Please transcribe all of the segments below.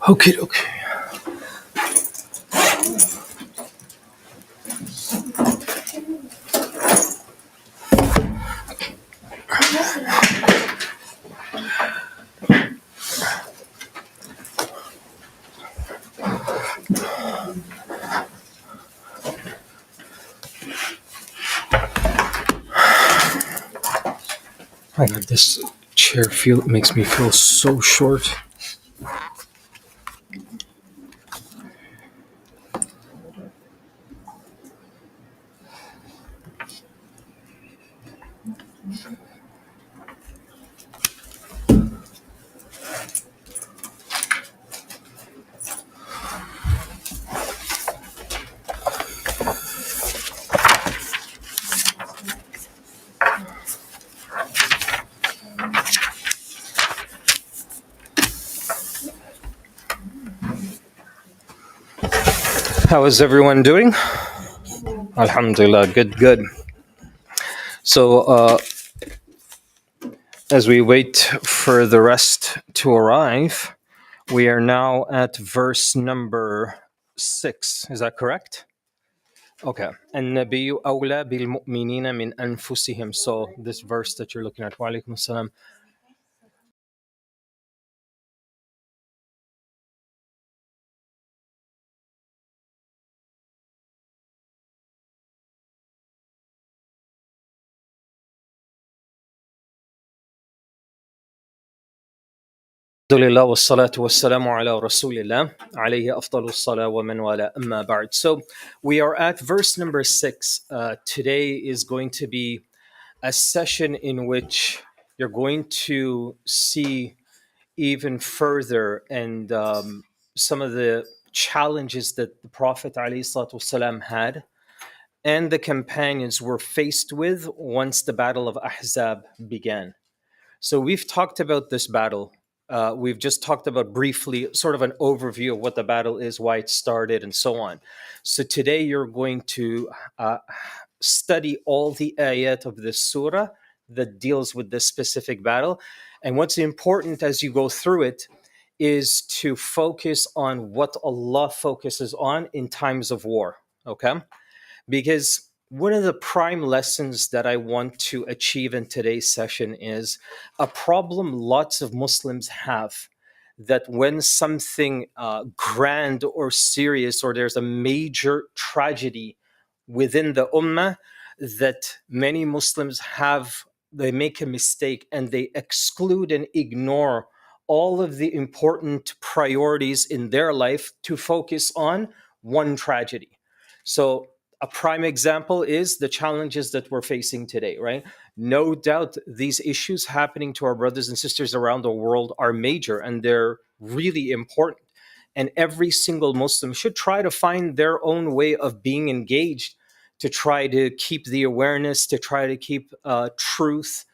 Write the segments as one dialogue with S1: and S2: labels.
S1: Okay, okay. My God, this chair makes me feel so short. How is everyone doing? Alhamdulillah, good, good. So, as we wait for the rest to arrive, we are now at verse number 6. Is that correct? Okay. النبي أولى بالمؤمنين من أنفسهم. So, this verse that you're looking at, wa alaikum assalam. Alhamdulillah wassalatu wassalamu ala rasulillah alayhi afdalu salah wa man wala amma ba'd. So we are at verse number 6. Today is going to be a session in which you're going to see even further and some of the challenges that the Prophet alayhi salatu wassalam had and the companions were faced with once the Battle of Ahzab began. So we've talked about this battle. We've just talked about briefly, sort of an overview of what the battle is, why it started, and so on. So today you're going to study all the ayat of this surah that deals with this specific battle. And what's important as you go through it is to focus on what Allah focuses on in times of war. Okay? Because one of the prime lessons that I want to achieve in today's session is a problem lots of Muslims have, that when something grand or serious or there's a major tragedy within the ummah, that many Muslims have, they make a mistake and they exclude and ignore all of the important priorities in their life to focus on one tragedy. So a prime example is the challenges that we're facing today, right? No doubt these issues happening to our brothers and sisters around the world are major and they're really important. And every single Muslim should try to find their own way of being engaged, to try to keep the awareness, to try to keep truth,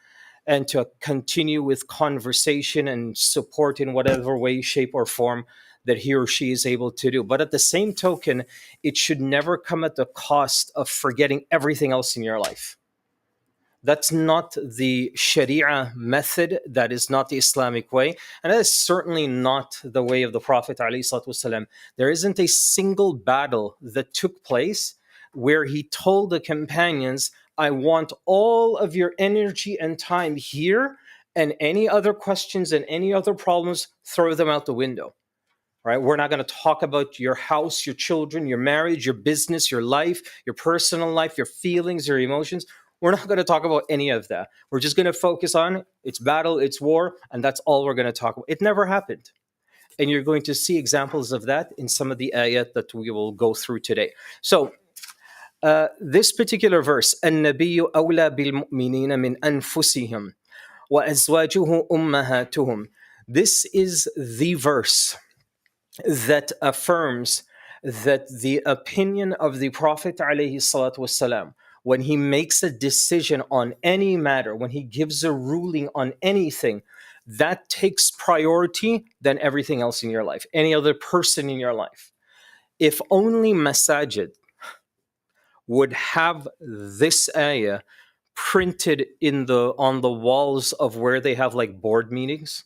S1: and to continue with conversation and support in whatever way, shape, or form that he or she is able to do. But at the same token, it should never come at the cost of forgetting everything else in your life. That's not the Sharia method. That is not the Islamic way. And that is certainly not the way of the Prophet ﷺ. There isn't a single battle that took place where he told the companions, I want all of your energy and time here, and any other questions and any other problems, throw them out the window. Right? We're not going to talk about your house, your children, your marriage, your business, your life, your personal life, your feelings, your emotions. We're not going to talk about any of that. We're just going to focus on it's battle, it's war, and that's all we're going to talk about. It never happened. And you're going to see examples of that in some of the ayat that we will go through today. So, this particular verse, النبي أولى بالمؤمنين من أنفسهم وأزواجه أمهاتهم. This is the verse that affirms that the opinion of the Prophet ﷺ, when he makes a decision on any matter, when he gives a ruling on anything, that takes priority than everything else in your life, any other person in your life. If only masajid would have this ayah printed in the on the walls of where they have like board meetings,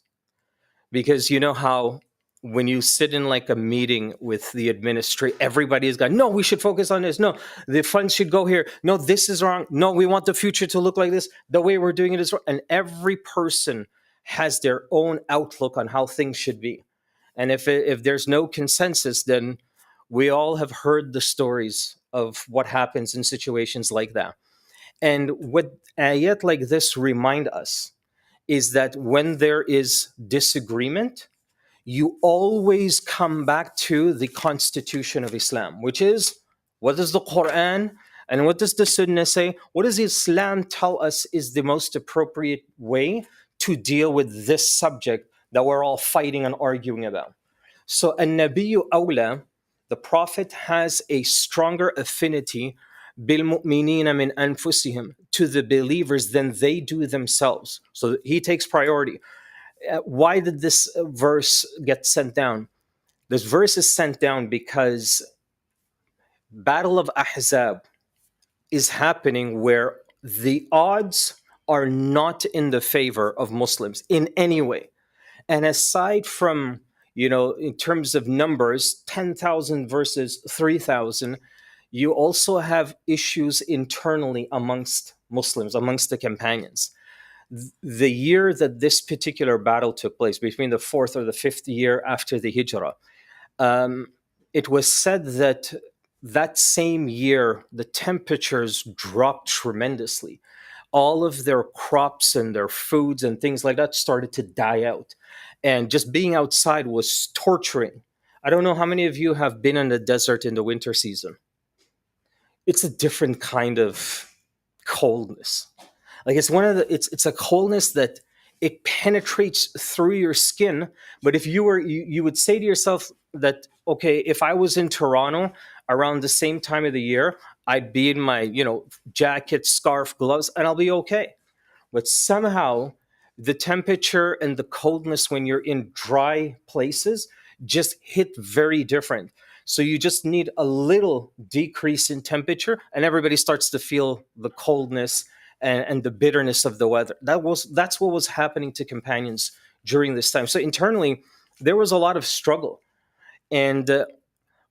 S1: because you know how when you sit in like a meeting with the administrator, everybody's got, no, we should focus on this. No, the funds should go here. No, this is wrong. No, we want the future to look like this. The way we're doing it is wrong. And every person has their own outlook on how things should be. And if there's no consensus, then we all have heard the stories of what happens in situations like that. And what ayat like this remind us is that when there is disagreement, you always come back to the constitution of Islam, which is, what does the Quran and what does the Sunnah say? What does Islam tell us is the most appropriate way to deal with this subject that we're all fighting and arguing about? So, an-nabiyyu awla, the Prophet has a stronger affinity bil-mu'minina min anfusihim, to the believers than they do themselves. So he takes priority. Why did this verse get sent down? This verse is sent down because Battle of Ahzab is happening where the odds are not in the favor of Muslims in any way. And aside from, in terms of numbers, 10,000 versus 3,000, you also have issues internally amongst Muslims, amongst the companions. The year that this particular battle took place, between the fourth or the fifth year after the Hijrah, um, it was said that that same year the temperatures dropped tremendously. All of their crops and their foods and things like that started to die out. And just being outside was torturing. I don't know how many of you have been in the desert in the winter season. It's a different kind of coldness. Like it's one of the it's a coldness that it penetrates through your skin. But if you would say to yourself that, okay, if I was in Toronto around the same time of the year, I'd be in my, jacket, scarf, gloves, and I'll be okay. But somehow the temperature and the coldness when you're in dry places just hit very different. So you just need a little decrease in temperature, and everybody starts to feel the coldness and the bitterness of the weather. That's what was happening to companions during this time. So internally, there was a lot of struggle, and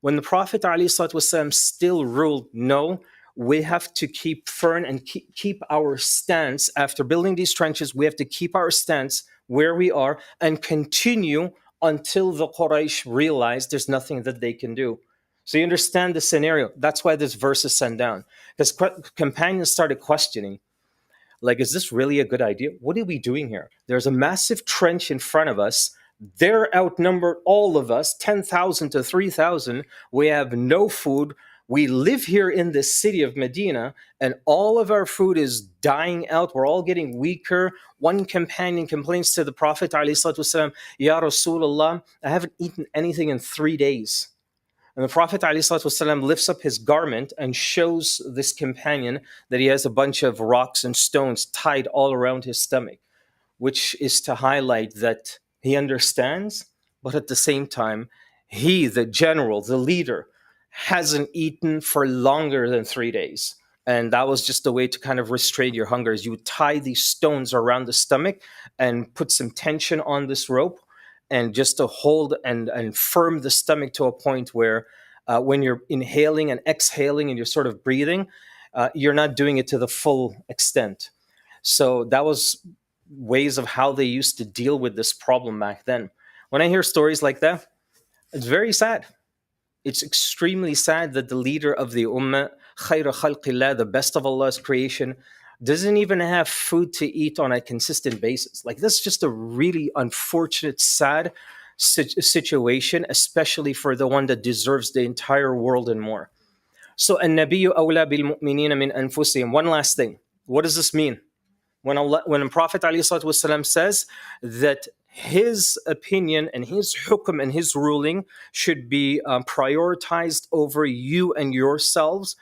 S1: when the Prophet ﷺ still ruled, no, we have to keep firm and keep our stance. After building these trenches, we have to keep our stance where we are and continue until the Quraysh realize there's nothing that they can do. So you understand the scenario. That's why this verse is sent down. Because companions started questioning, like, is this really a good idea? What are we doing here? There's a massive trench in front of us. They're outnumbered, all of us, 10,000 to 3,000. We have no food. We live here in the city of Medina, and all of our food is dying out. We're all getting weaker. One companion complains to the Prophet, ﷺ, Ya Rasulullah, I haven't eaten anything in 3 days. And the Prophet ﷺ lifts up his garment and shows this companion that he has a bunch of rocks and stones tied all around his stomach, which is to highlight that he understands, but at the same time, he, the general, the leader, hasn't eaten for longer than 3 days. And that was just a way to kind of restrain your hunger. Is you would tie these stones around the stomach and put some tension on this rope, and just to hold and firm the stomach to a point where when you're inhaling and exhaling and you're sort of breathing, you're not doing it to the full extent. So that was ways of how they used to deal with this problem back then. When I hear stories like that, it's very sad. It's extremely sad that the leader of the Ummah, Khayra Khalqillah, the best of Allah's creation, doesn't even have food to eat on a consistent basis. Like, this is just a really unfortunate, sad situation, especially for the one that deserves the entire world and more. So, an-nabiyyu awla bil mu'minina min anfusihim. One last thing. What does this mean? When Prophet ﷺ says that his opinion and his hukm and his ruling should be prioritized over you and yourselves,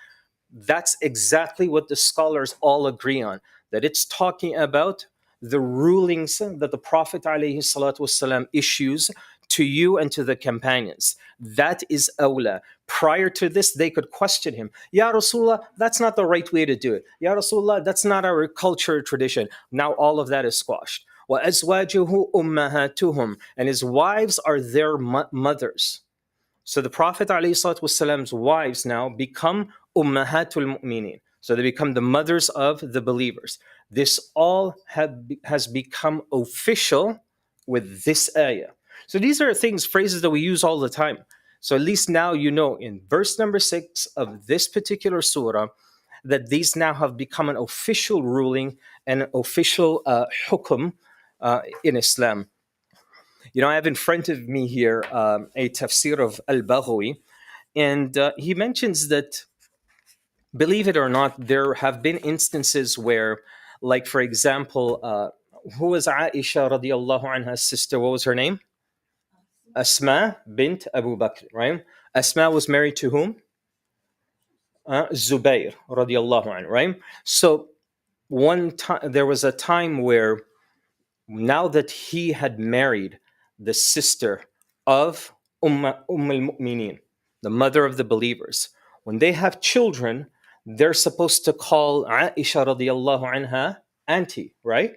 S1: that's exactly what the scholars all agree on, that it's talking about the rulings that the Prophet ﷺ issues to you and to the companions. That is awla. Prior to this, they could question him. Ya Rasulullah, that's not the right way to do it. Ya Rasulullah, that's not our culture or tradition. Now all of that is squashed. وَأَزْوَاجُهُ أُمَّهَاتُهُم, and his wives are their mothers. So the Prophet ﷺ's wives now become ummahatul mu'minin. So they become the mothers of the believers. This all has become official with this ayah. So these are things, phrases that we use all the time. So at least now you know in verse number 6 of this particular surah that these now have become an official ruling and an official hukum in Islam. You know, I have in front of me here a tafsir of Al-Baghawi, and he mentions that, believe it or not, there have been instances where, like, for example, who was Aisha radiallahu anha's sister? What was her name? Asma bint Abu Bakr, right? Asma was married to whom? Zubayr radiallahu anhu, right? So one time, there was a time where, now that he had married the sister of al-Mu'mineen, the mother of the believers, when they have children, they're supposed to call Aisha radiallahu anha auntie, right?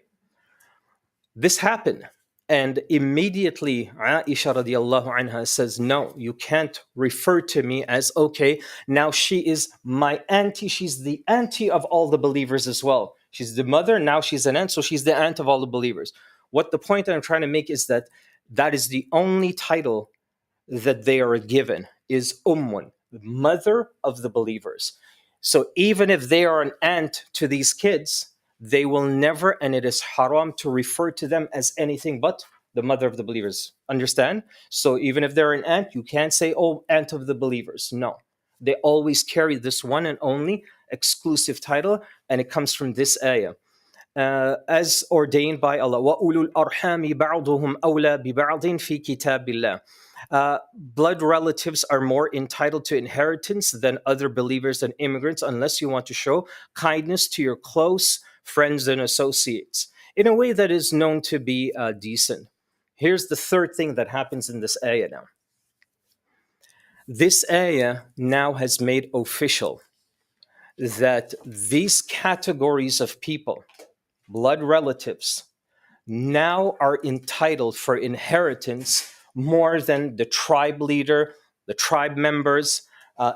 S1: This happened. And immediately Aisha radiallahu anha says, no, you can't refer to me as, okay, now she is my auntie. She's the auntie of all the believers as well. She's the mother, now she's an aunt, so she's the aunt of all the believers. What the point that I'm trying to make is that that is the only title that they are given, is Ummun, the mother of the believers. So even if they are an aunt to these kids, they will never, and it is haram to refer to them as anything but the mother of the believers. Understand? So even if they're an aunt, you can't say, oh, aunt of the believers. No. They always carry this one and only exclusive title, and it comes from this ayah. As ordained by Allah. وَأُولُو الْأَرْحَامِ بَعْضُهُمْ أَوْلَى بِبَعْضٍ فِي كِتَابِ اللَّهِ. Blood relatives are more entitled to inheritance than other believers and immigrants, unless you want to show kindness to your close friends and associates in a way that is known to be decent. Here's the third thing that happens in this ayah now. This ayah now has made official that these categories of people, blood relatives, now are entitled for inheritance more than the tribe leader, the tribe members,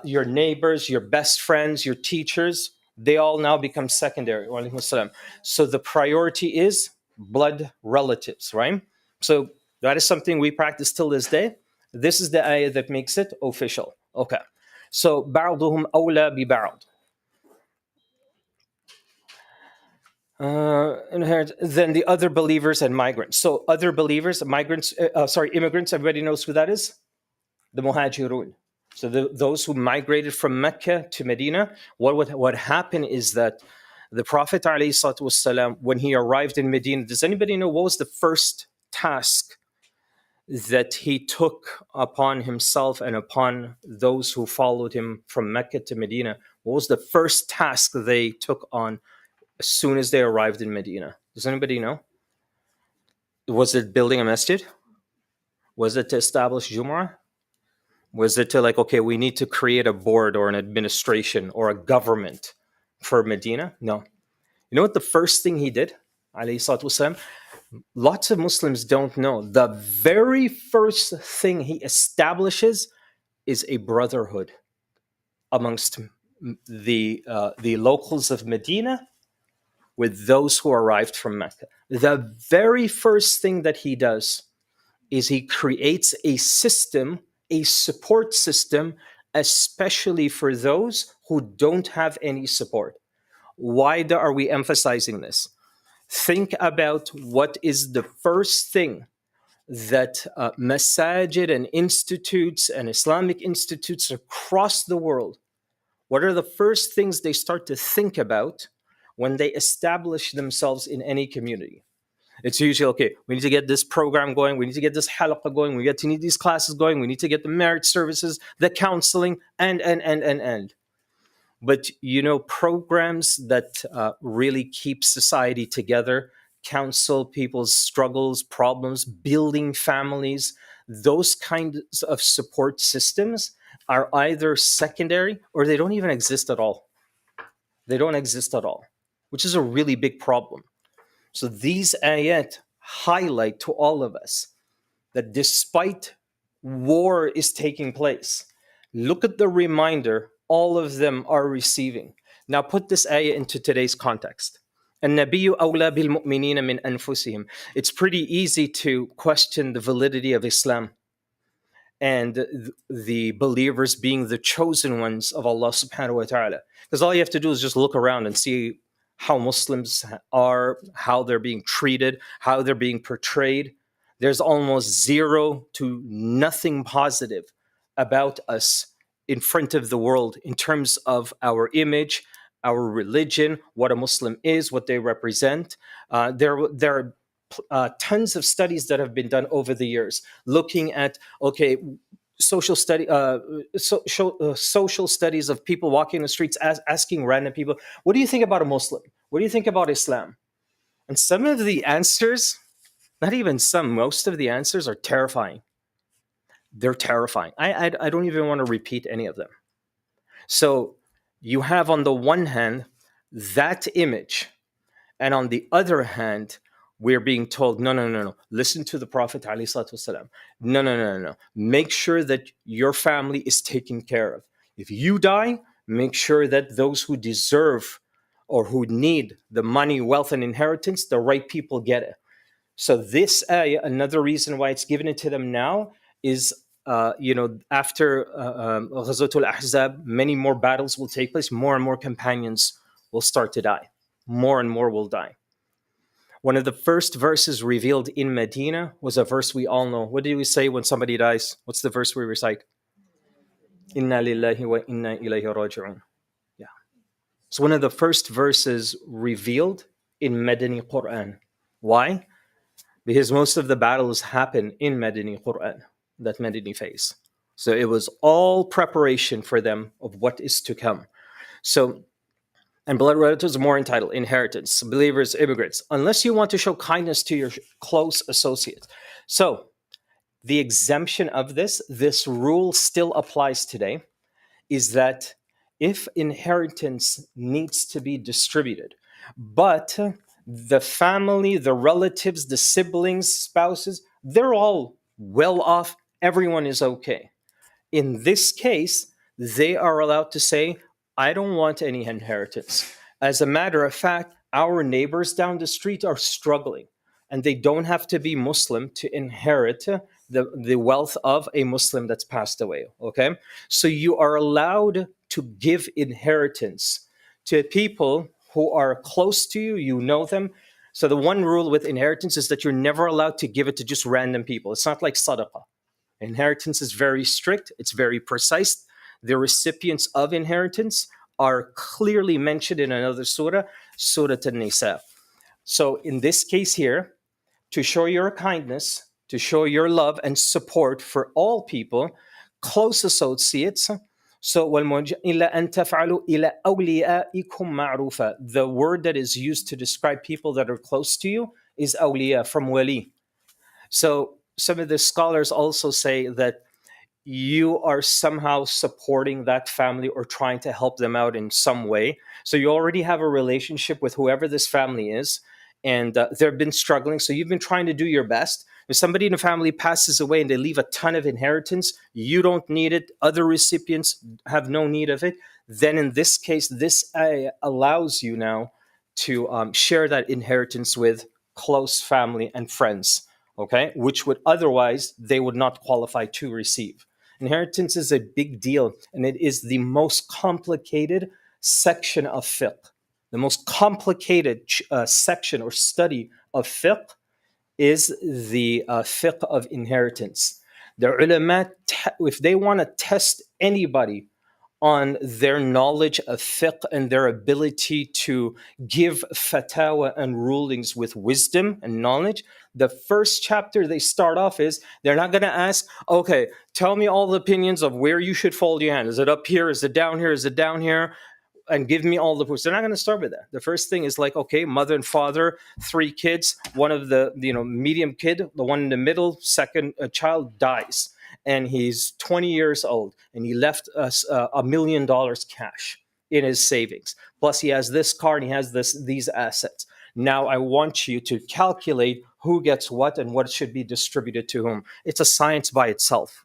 S1: your neighbors, your best friends, your teachers. They all now become secondary. Wa alaikum assalam. So the priority is blood relatives, right? So that is something we practice till this day. This is the ayah that makes it official. Okay. So بعضهم أولى ببعض. Inherit than the other believers and migrants. So other believers, migrants, immigrants. Everybody knows who that is. The Muhajirun. So those who migrated from Mecca to Medina. What happened is that the Prophet ﷺ, when he arrived in Medina, does anybody know what was the first task that he took upon himself and upon those who followed him from Mecca to Medina? What was the first task they took on as soon as they arrived in Medina? Does anybody know? Was it building a masjid? Was it to establish Jumu'ah? Was it to, like, okay, we need to create a board or an administration or a government for Medina? No. You know what the first thing he did? Alayhi salatu wasalam? Lots of Muslims don't know. The very first thing he establishes is a brotherhood amongst the locals of Medina with those who arrived from Mecca. The very first thing that he does is he creates a system, a support system, especially for those who don't have any support. Why are we emphasizing this? Think about what is the first thing that masajid and institutes and Islamic institutes across the world, what are the first things they start to think about when they establish themselves in any community? It's usually, okay, we need to get this program going. We need to get this halaqah going. We need these classes going. We need to get the marriage services, the counseling, and. But, you know, programs that really keep society together, counsel people's struggles, problems, building families, those kinds of support systems are either secondary or they don't even exist at all. They don't exist at all, which is a really big problem. So these ayat highlight to all of us that despite war is taking place, look at the reminder all of them are receiving. Now put this ayah into today's context. النبي أولى بالمؤمنين من أنفسهم. It's pretty easy to question the validity of Islam and the believers being the chosen ones of Allah subhanahu wa ta'ala. Because all you have to do is just look around and see how Muslims are, how they're being treated, how they're being portrayed. There's almost zero to nothing positive about us in front of the world in terms of our image, our religion, what a Muslim is, what they represent. There are tons of studies that have been done over the years looking at social study social studies of people walking the streets asking random people, what do you think about a Muslim, what do you think about Islam? And some of the answers, not even some, most of the answers are terrifying. They're terrifying. I don't even want to repeat any of them. So you have on the one hand that image, and on the other hand, we're being told, no, no, no, no. Listen to the Prophet ﷺ. No, no, no, no, no. Make sure that your family is taken care of. If you die, make sure that those who deserve or who need the money, wealth, and inheritance, the right people get it. So this ayah, another reason why it's given it to them now is, after Ghazwatul Ahzab, many more battles will take place. More and more companions will start to die. More and more will die. One of the first verses revealed in Medina was a verse we all know. What do we say when somebody dies? What's the verse we recite? Inna lillahi wa inna ilayhi raji'un. Yeah. It's one of the first verses revealed in Medini Quran. Why? Because most of the battles happen in Medini Quran, that Medini phase. So it was all preparation for them of what is to come. So, and blood relatives are more entitled, inheritance, believers, immigrants, unless you want to show kindness to your close associates. So the exemption of this rule still applies today, is that if inheritance needs to be distributed, but the family, the relatives, the siblings, spouses, they're all well off, everyone is okay. In this case, they are allowed to say, I don't want any inheritance. As a matter of fact, our neighbors down the street are struggling, and they don't have to be Muslim to inherit the wealth of a Muslim that's passed away. Okay? So you are allowed to give inheritance to people who are close to you, you know them. So the one rule with inheritance is that you're never allowed to give it to just random people. It's not like sadaqah. Inheritance is very strict, it's very precise. The recipients of inheritance are clearly mentioned in another surah, Surah An-Nisa. So in this case here, to show your kindness, to show your love and support for all people, close associates. So إِلَّا أَن تَفْعَلُوا إِلَى أَوْلِيَائِكُمْ مَعْرُوفًا. The word that is used to describe people that are close to you is awliya, from wali. So some of the scholars also say that you are somehow supporting that family or trying to help them out in some way. So you already have a relationship with whoever this family is, and they've been struggling. So you've been trying to do your best. If somebody in a family passes away and they leave a ton of inheritance, you don't need it. Other recipients have no need of it. Then in this case, this allows you now to share that inheritance with close family and friends, okay, which would otherwise they would not qualify to receive. Inheritance is a big deal, and it is the most complicated section of fiqh. The most complicated section or study of fiqh is the fiqh of inheritance. The ulama, if they want to test anybody on their knowledge of fiqh and their ability to give fatwa and rulings with wisdom and knowledge, the first chapter they start off is, they're not going to ask, okay, tell me all the opinions of where you should fold your hand. Is it up here? Is it down here? Is it down here? And give me all the proofs. They're not going to start with that. The first thing is like, okay, mother and father, 3 kids, one of the medium kid, the one in the middle, second child dies, and he's 20 years old, and he left us $1 million cash in his savings. Plus, he has this car and he has these assets. Now I want you to calculate who gets what and what should be distributed to whom. It's a science by itself.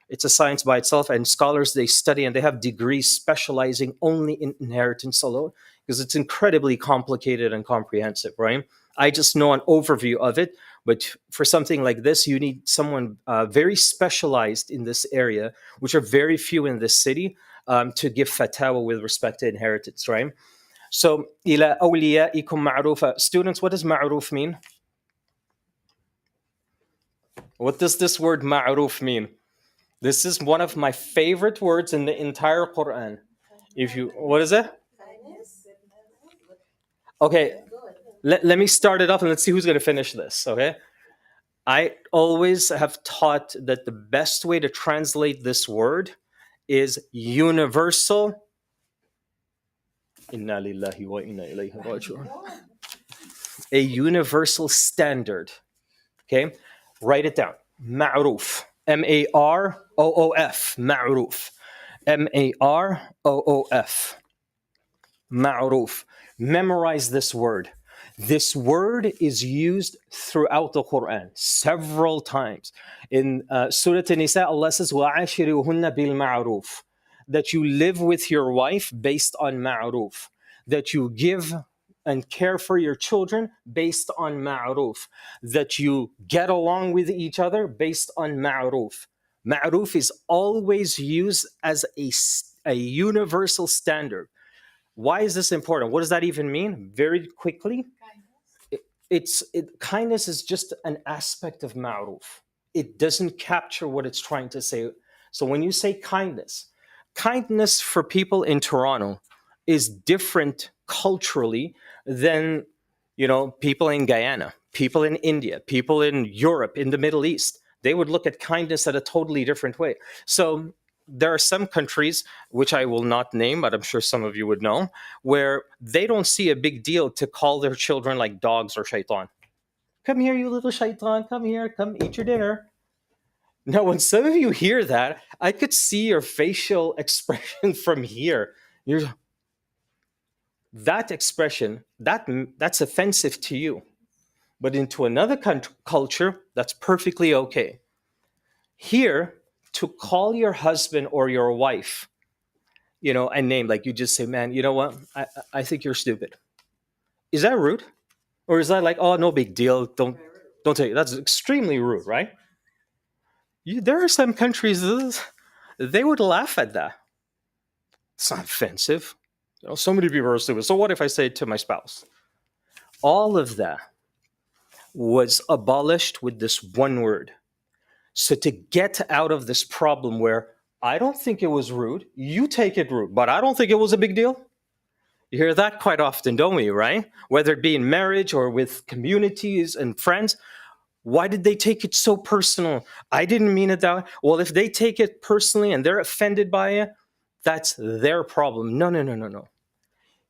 S1: It's a science by itself, and scholars, they study and they have degrees specializing only in inheritance alone, because it's incredibly complicated and comprehensive, right? I just know an overview of it, but for something like this, you need someone very specialized in this area, which are very few in this city, to give fatwa with respect to inheritance, right? So, ila awliyaikum ma'rufa. Students, what does ma'ruf mean? What does this word ma'ruf mean? This is one of my favorite words in the entire Quran. If you, what is it? Okay, let me start it off and let's see who's going to finish this. Okay, I always have taught that the best way to translate this word is universal. Inna lillahi wa inna ilayhi raji'un. A universal standard. Okay, write it down. Ma'roof. Maroof. Ma'roof. Maroof. Ma'roof. Memorize this word. This word is used throughout the Quran several times. In Surah An-Nisa, Allah says, وَعَاشِرُهُنَّ بِالْمَعْرُوفِ, that you live with your wife based on ma'roof, that you give and care for your children based on ma'roof, that you get along with each other based on ma'roof. Ma'roof is always used as a universal standard. Why is this important? What does that even mean? Very quickly, kindness is just an aspect of ma'ruf. It doesn't capture what it's trying to say. So when you say kindness, kindness for people in Toronto is different culturally than, people in Guyana, people in India, people in Europe, in the Middle East. They would look at kindness at a totally different way. So there are some countries, which I will not name, but I'm sure some of you would know, where they don't see a big deal to call their children like dogs or shaitan. Come here, you little shaitan. Come here. Come eat your dinner. Now, when some of you hear that, I could see your facial expression from here. That expression, that's offensive to you. But into another culture, that's perfectly okay. Here, to call your husband or your wife, a name, like you just say, man, you know what? I think you're stupid. Is that rude? Or is that like, oh, no big deal. Don't take it. That's extremely rude, right? There are some countries, they would laugh at that. It's not offensive. So many people are stupid. So what if I say it to my spouse? All of that was abolished with this one word. So to get out of this problem where I don't think it was rude, you take it rude, but I don't think it was a big deal. You hear that quite often, don't we, right? Whether it be in marriage or with communities and friends. Why did they take it so personal? I didn't mean it that way. Well, if they take it personally and they're offended by it, that's their problem. No, no, no, no, no.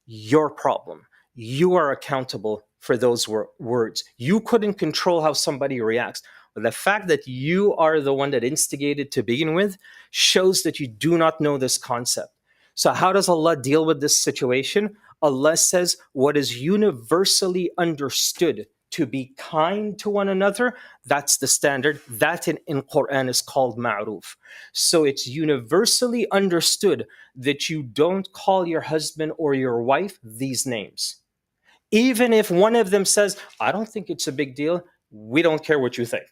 S1: Your problem. You are accountable for those words. You couldn't control how somebody reacts. But the fact that you are the one that instigated to begin with shows that you do not know this concept. So how does Allah deal with this situation? Allah says what is universally understood to be kind to one another, that's the standard. That in Quran is called ma'ruf. So it's universally understood that you don't call your husband or your wife these names. Even if one of them says, I don't think it's a big deal, we don't care what you think.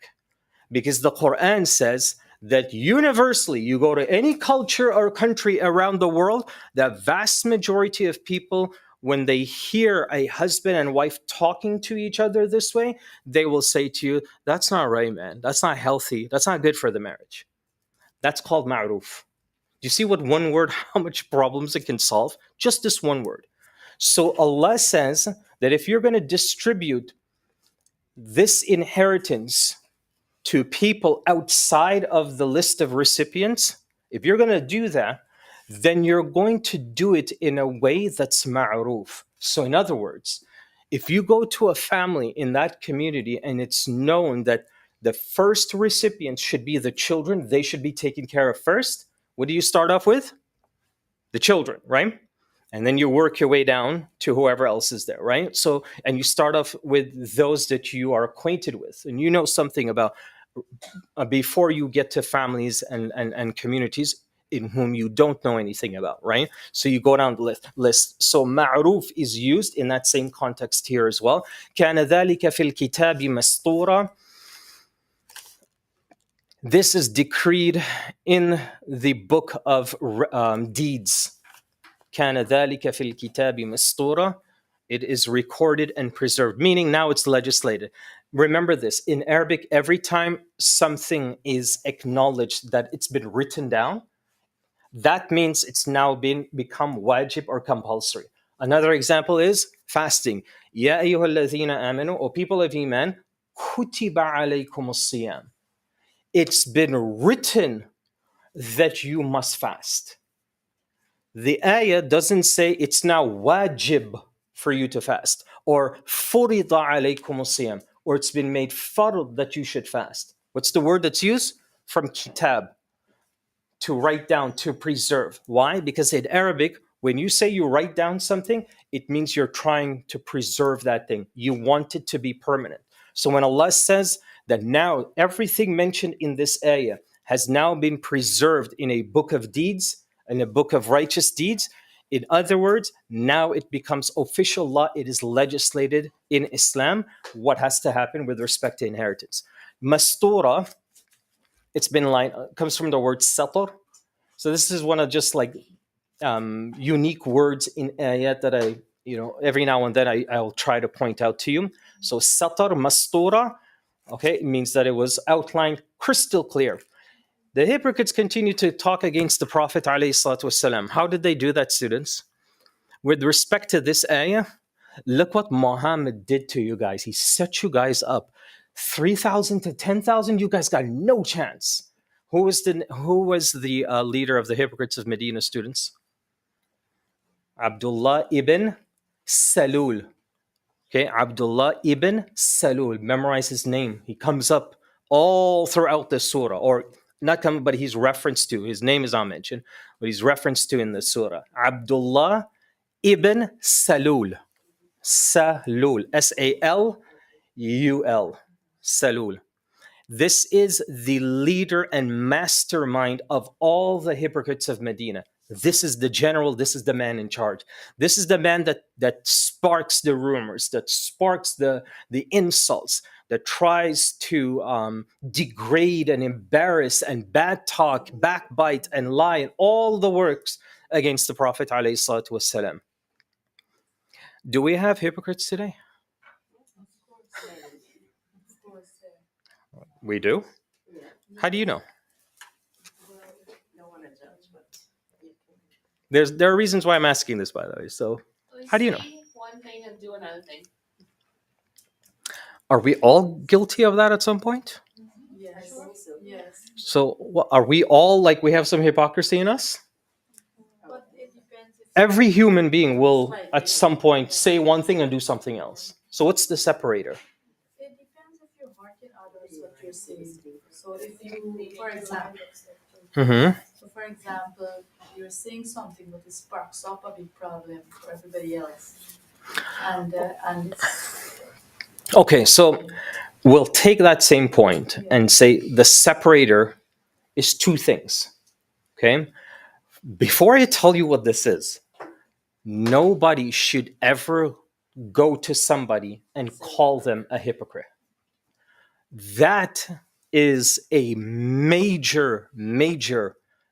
S1: Because the Quran says that universally, you go to any culture or country around the world, the vast majority of people, when they hear a husband and wife talking to each other this way, they will say to you, that's not right, man. That's not healthy. That's not good for the marriage. That's called ma'ruf. Do you see what one word, how much problems it can solve? Just this one word. So Allah says that if you're going to distribute this inheritance to people outside of the list of recipients, if you're going to do that, then you're going to do it in a way that's ma'ruf. So in other words, if you go to a family in that community and it's known that the first recipients should be the children, they should be taken care of first, what do you start off with? The children, right? and then you work your way down to whoever else is there, right? So, and you start off with those that you are acquainted with, and you know something about before you get to families and communities in whom you don't know anything about, right? So you go down the list. So ma'ruf is used in that same context here as well. كان ذلك في الكتاب مسطورا. This is decreed in the book of deeds. كان ذلك في الكتاب مسطورا. It is recorded and preserved, meaning now it's legislated. Remember this, in Arabic, every time something is acknowledged that it's been written down, that means it's now been become wajib or compulsory. Another example is fasting. يا أيها الذين آمنوا, O people of Iman, كتب عليكم الصيام. It's been written that you must fast. The ayah doesn't say it's now wajib for you to fast, or فرض عليكم الصيام, or it's been made fard that you should fast. What's the word that's used? From kitab, to write down, to preserve. Why? Because in Arabic, when you say you write down something, it means you're trying to preserve that thing. You want it to be permanent. So when Allah says that now everything mentioned in this ayah has now been preserved in a book of deeds, in a book of righteous deeds, in other words, now it becomes official law. It is legislated in Islam what has to happen with respect to inheritance. Mastura, it's been comes from the word satar. So this is one of just like unique words in ayat that I, every now and then I'll try to point out to you. So satar, mastura, okay, it means that it was outlined crystal clear. The hypocrites continue to talk against the Prophet ﷺ. How did they do that, students? With respect to this ayah, look what Muhammad did to you guys. He set you guys up. 3,000 to 10,000, you guys got no chance. Who was the leader of the hypocrites of Medina, students? Abdullah ibn Salul. Okay, Abdullah ibn Salul. Memorize his name. He comes up all throughout the surah, or not come, but he's referenced to. His name is not mentioned, but he's referenced to in the surah. Abdullah ibn Salul. Salul. Salul. Salul. This is the leader and mastermind of all the hypocrites of Medina. This is the general, this is the man in charge. This is the man that sparks the rumors, that sparks the insults, that tries to degrade and embarrass and bad talk, backbite and lie, and all the works against the Prophet ﷺ. Do we have hypocrites today? We do? How do you know? There are reasons why I'm asking this, by the way. So, how do you know?
S2: One thing and do another thing.
S1: Are we all guilty of that at some point?
S2: Yes. Yes.
S1: So, are we all like we have some hypocrisy in us?
S2: But it depends.
S1: Every human being will, at some point, say one thing and do something else. So, what's the separator?
S2: It depends if your heart and others what you're saying. So, if you, for example, for example, you're saying something but it sparks up a big problem for everybody else, and it's
S1: Okay, so we'll take that same point and say the separator is two things. Okay, before I tell you what this is, nobody should ever go to somebody and call them a hypocrite. That is a major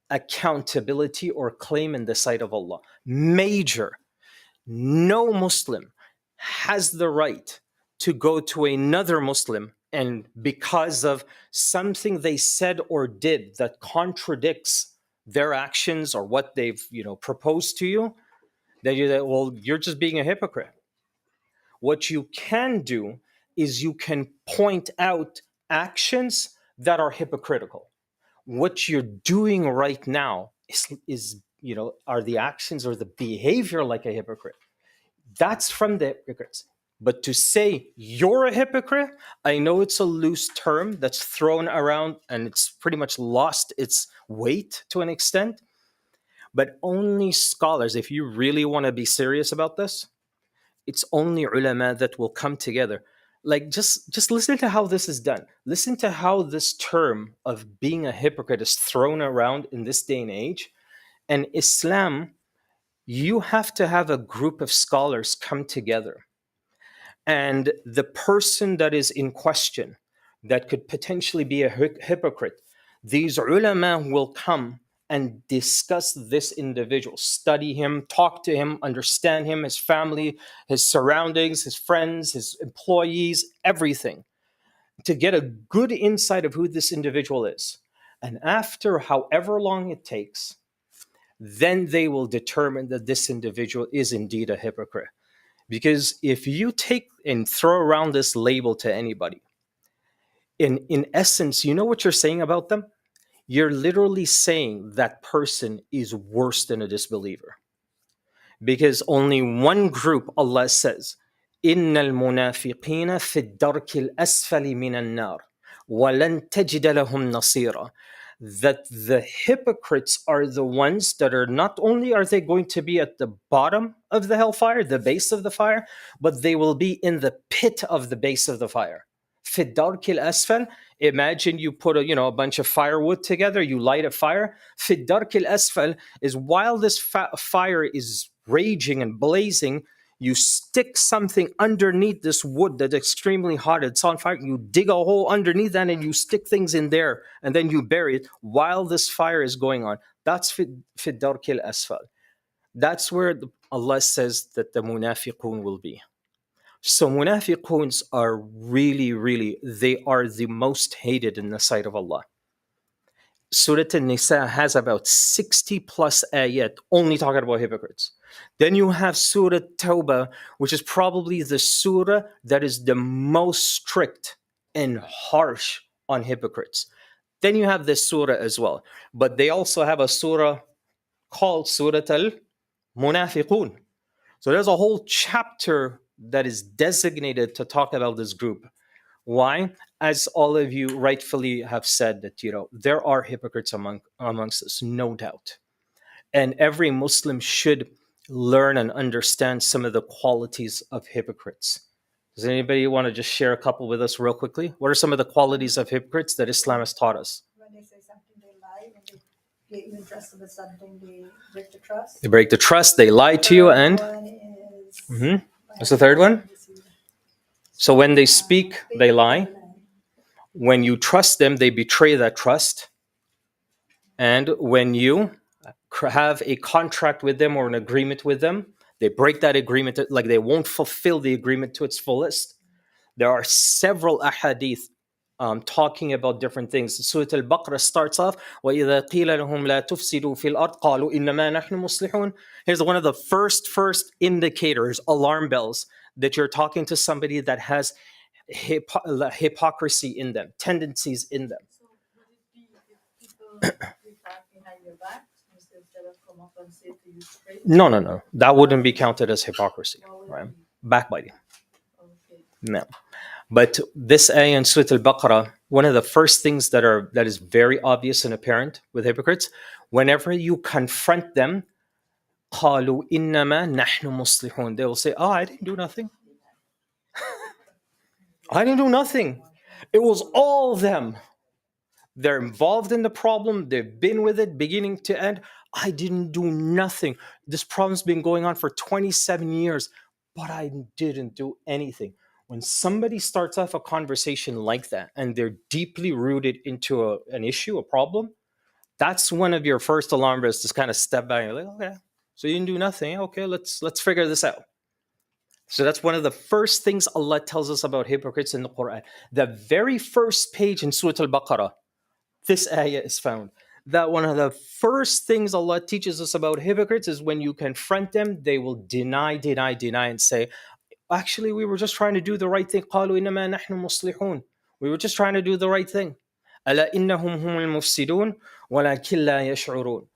S1: accountability or claim in the sight of Allah. Major. No Muslim has the right to go to another Muslim and because of something they said or did that contradicts their actions or what they've proposed to you, then you say, well, you're just being a hypocrite. What you can do is you can point out actions that are hypocritical. What you're doing right now is are the actions or the behavior like a hypocrite. That's from the hypocrites. But to say you're a hypocrite, I know it's a loose term that's thrown around and it's pretty much lost its weight to an extent. But only scholars, if you really want to be serious about this, it's only ulama that will come together. Like just listen to how this is done. Listen to how this term of being a hypocrite is thrown around in this day and age. And Islam, you have to have a group of scholars come together, and the person that is in question that could potentially be a hypocrite, these ulama will come and discuss this individual, study him, talk to him, understand him, his family, his surroundings, his friends, his employees, everything, to get a good insight of who this individual is. And after however long it takes, then they will determine that this individual is indeed a hypocrite. Because if you take and throw around this label to anybody, in essence, you know what you're saying about them? You're literally saying that person is worse than a disbeliever. Because only one group, Allah says, إن المنافقين في الدرك الأسفل من النار ولن تجد لهم نصيرا. That the hypocrites are the ones that are, not only are they going to be at the bottom of the hellfire, the base of the fire, but they will be in the pit of the base of the fire. في الدرك الأسفل. Imagine you put a bunch of firewood together, you light a fire. في الدرك الأسفل is while this fire is raging and blazing, you stick something underneath this wood that's extremely hot, it's on fire, you dig a hole underneath that and you stick things in there and then you bury it while this fire is going on. That's fi dark al-asfal. That's where Allah says that the munafiqun will be. So munafiquns are really, really, they are the most hated in the sight of Allah. Surah An-Nisa has about 60 plus ayat only talking about hypocrites. Then you have Surah Tawbah, which is probably the surah that is the most strict and harsh on hypocrites. Then you have this surah as well. But they also have a surah called Surah Al-Munafiqun. So there's a whole chapter that is designated to talk about this group. Why? As all of you rightfully have said, that there are hypocrites amongst us, no doubt. And every Muslim should learn and understand some of the qualities of hypocrites. Does anybody want to just share a couple with us real quickly? What are some of the qualities of hypocrites that Islam has taught us?
S2: When they say something, they lie. When they get you interested with something, they break the trust.
S1: They break the trust, they lie to you, and
S2: One is
S1: what's the third one? So when they speak, they lie. When you trust them, they betray that trust. And when you have a contract with them or an agreement with them, they break that agreement, like they won't fulfill the agreement to its fullest. There are several ahadith talking about different things. Surah Al-Baqarah starts off, وَإِذَا قِيلَ لَهُمْ لَا تُفْسِدُوا فِي الْأَرْضِ قَالُوا إِنَّمَا نَحْنُ مُصْلِحُونَ. Here's one of the first indicators, alarm bells, that you're talking to somebody that has hypocrisy in them, tendencies in them.
S2: So would it be if people talk behind your back instead of come up and say to you straight?
S1: No. That wouldn't be counted as hypocrisy,
S2: What would
S1: right?
S2: it be?
S1: Backbiting.
S2: Okay.
S1: No. But this ayah in Surah Al-Baqarah, one of the first things that is very obvious and apparent with hypocrites, whenever you confront them, قالوا إنما نحن مصلحون. They will say, "Oh, I didn't do nothing. I didn't do nothing. It was all them. They're involved in the problem. They've been with it beginning to end. I didn't do nothing. This problem's been going on for 27 years, but I didn't do anything." When somebody starts off a conversation like that and they're deeply rooted into an issue, a problem, that's one of your first alarm bells to kind of step back and you're like, okay, so you didn't do nothing. Okay, let's figure this out. So that's one of the first things Allah tells us about hypocrites in the Quran. The very first page in Surah Al-Baqarah, this ayah is found. That one of the first things Allah teaches us about hypocrites is when you confront them, they will deny, and say, actually, we were just trying to do the right thing. قالوا إنما نحن مصلحون. We were just trying to do the right thing. ألا إنهم هم المفسدون ولكن لا يشعرون.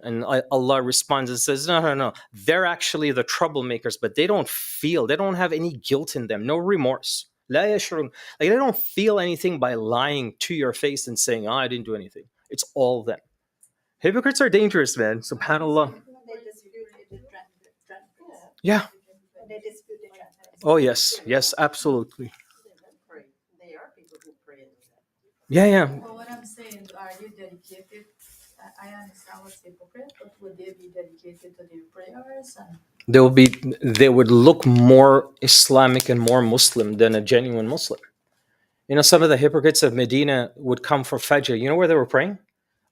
S1: And Allah responds and says, no. They're actually the troublemakers, but they don't have any guilt in them, no remorse. لا يشعرون. Like they don't feel anything by lying to your face and saying, I didn't do anything. It's all them. Hypocrites are dangerous, man. SubhanAllah.
S2: They disputed the transcripts.
S1: Yeah.
S2: They disputed transcripts.
S1: Oh, yes. Yes, absolutely. Yeah, yeah.
S2: But what I'm saying, are you dedicated? I understand what's hypocrite, but would they be dedicated to their prayers and
S1: They would look more Islamic and more Muslim than a genuine Muslim. You know, some of the hypocrites of Medina would come for Fajr. You know where they were praying?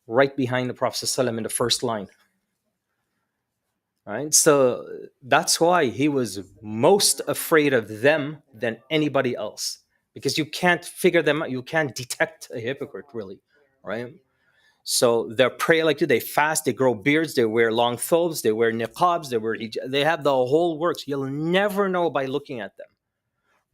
S1: Right behind the Prophet ﷺ in the first line. Right? So that's why he was most afraid of them than anybody else. Because you can't figure them out, you can't detect a hypocrite really. Right? So they pray like you, they fast, they grow beards, they wear long thobes, they wear niqabs, they have the whole works. You'll never know by looking at them.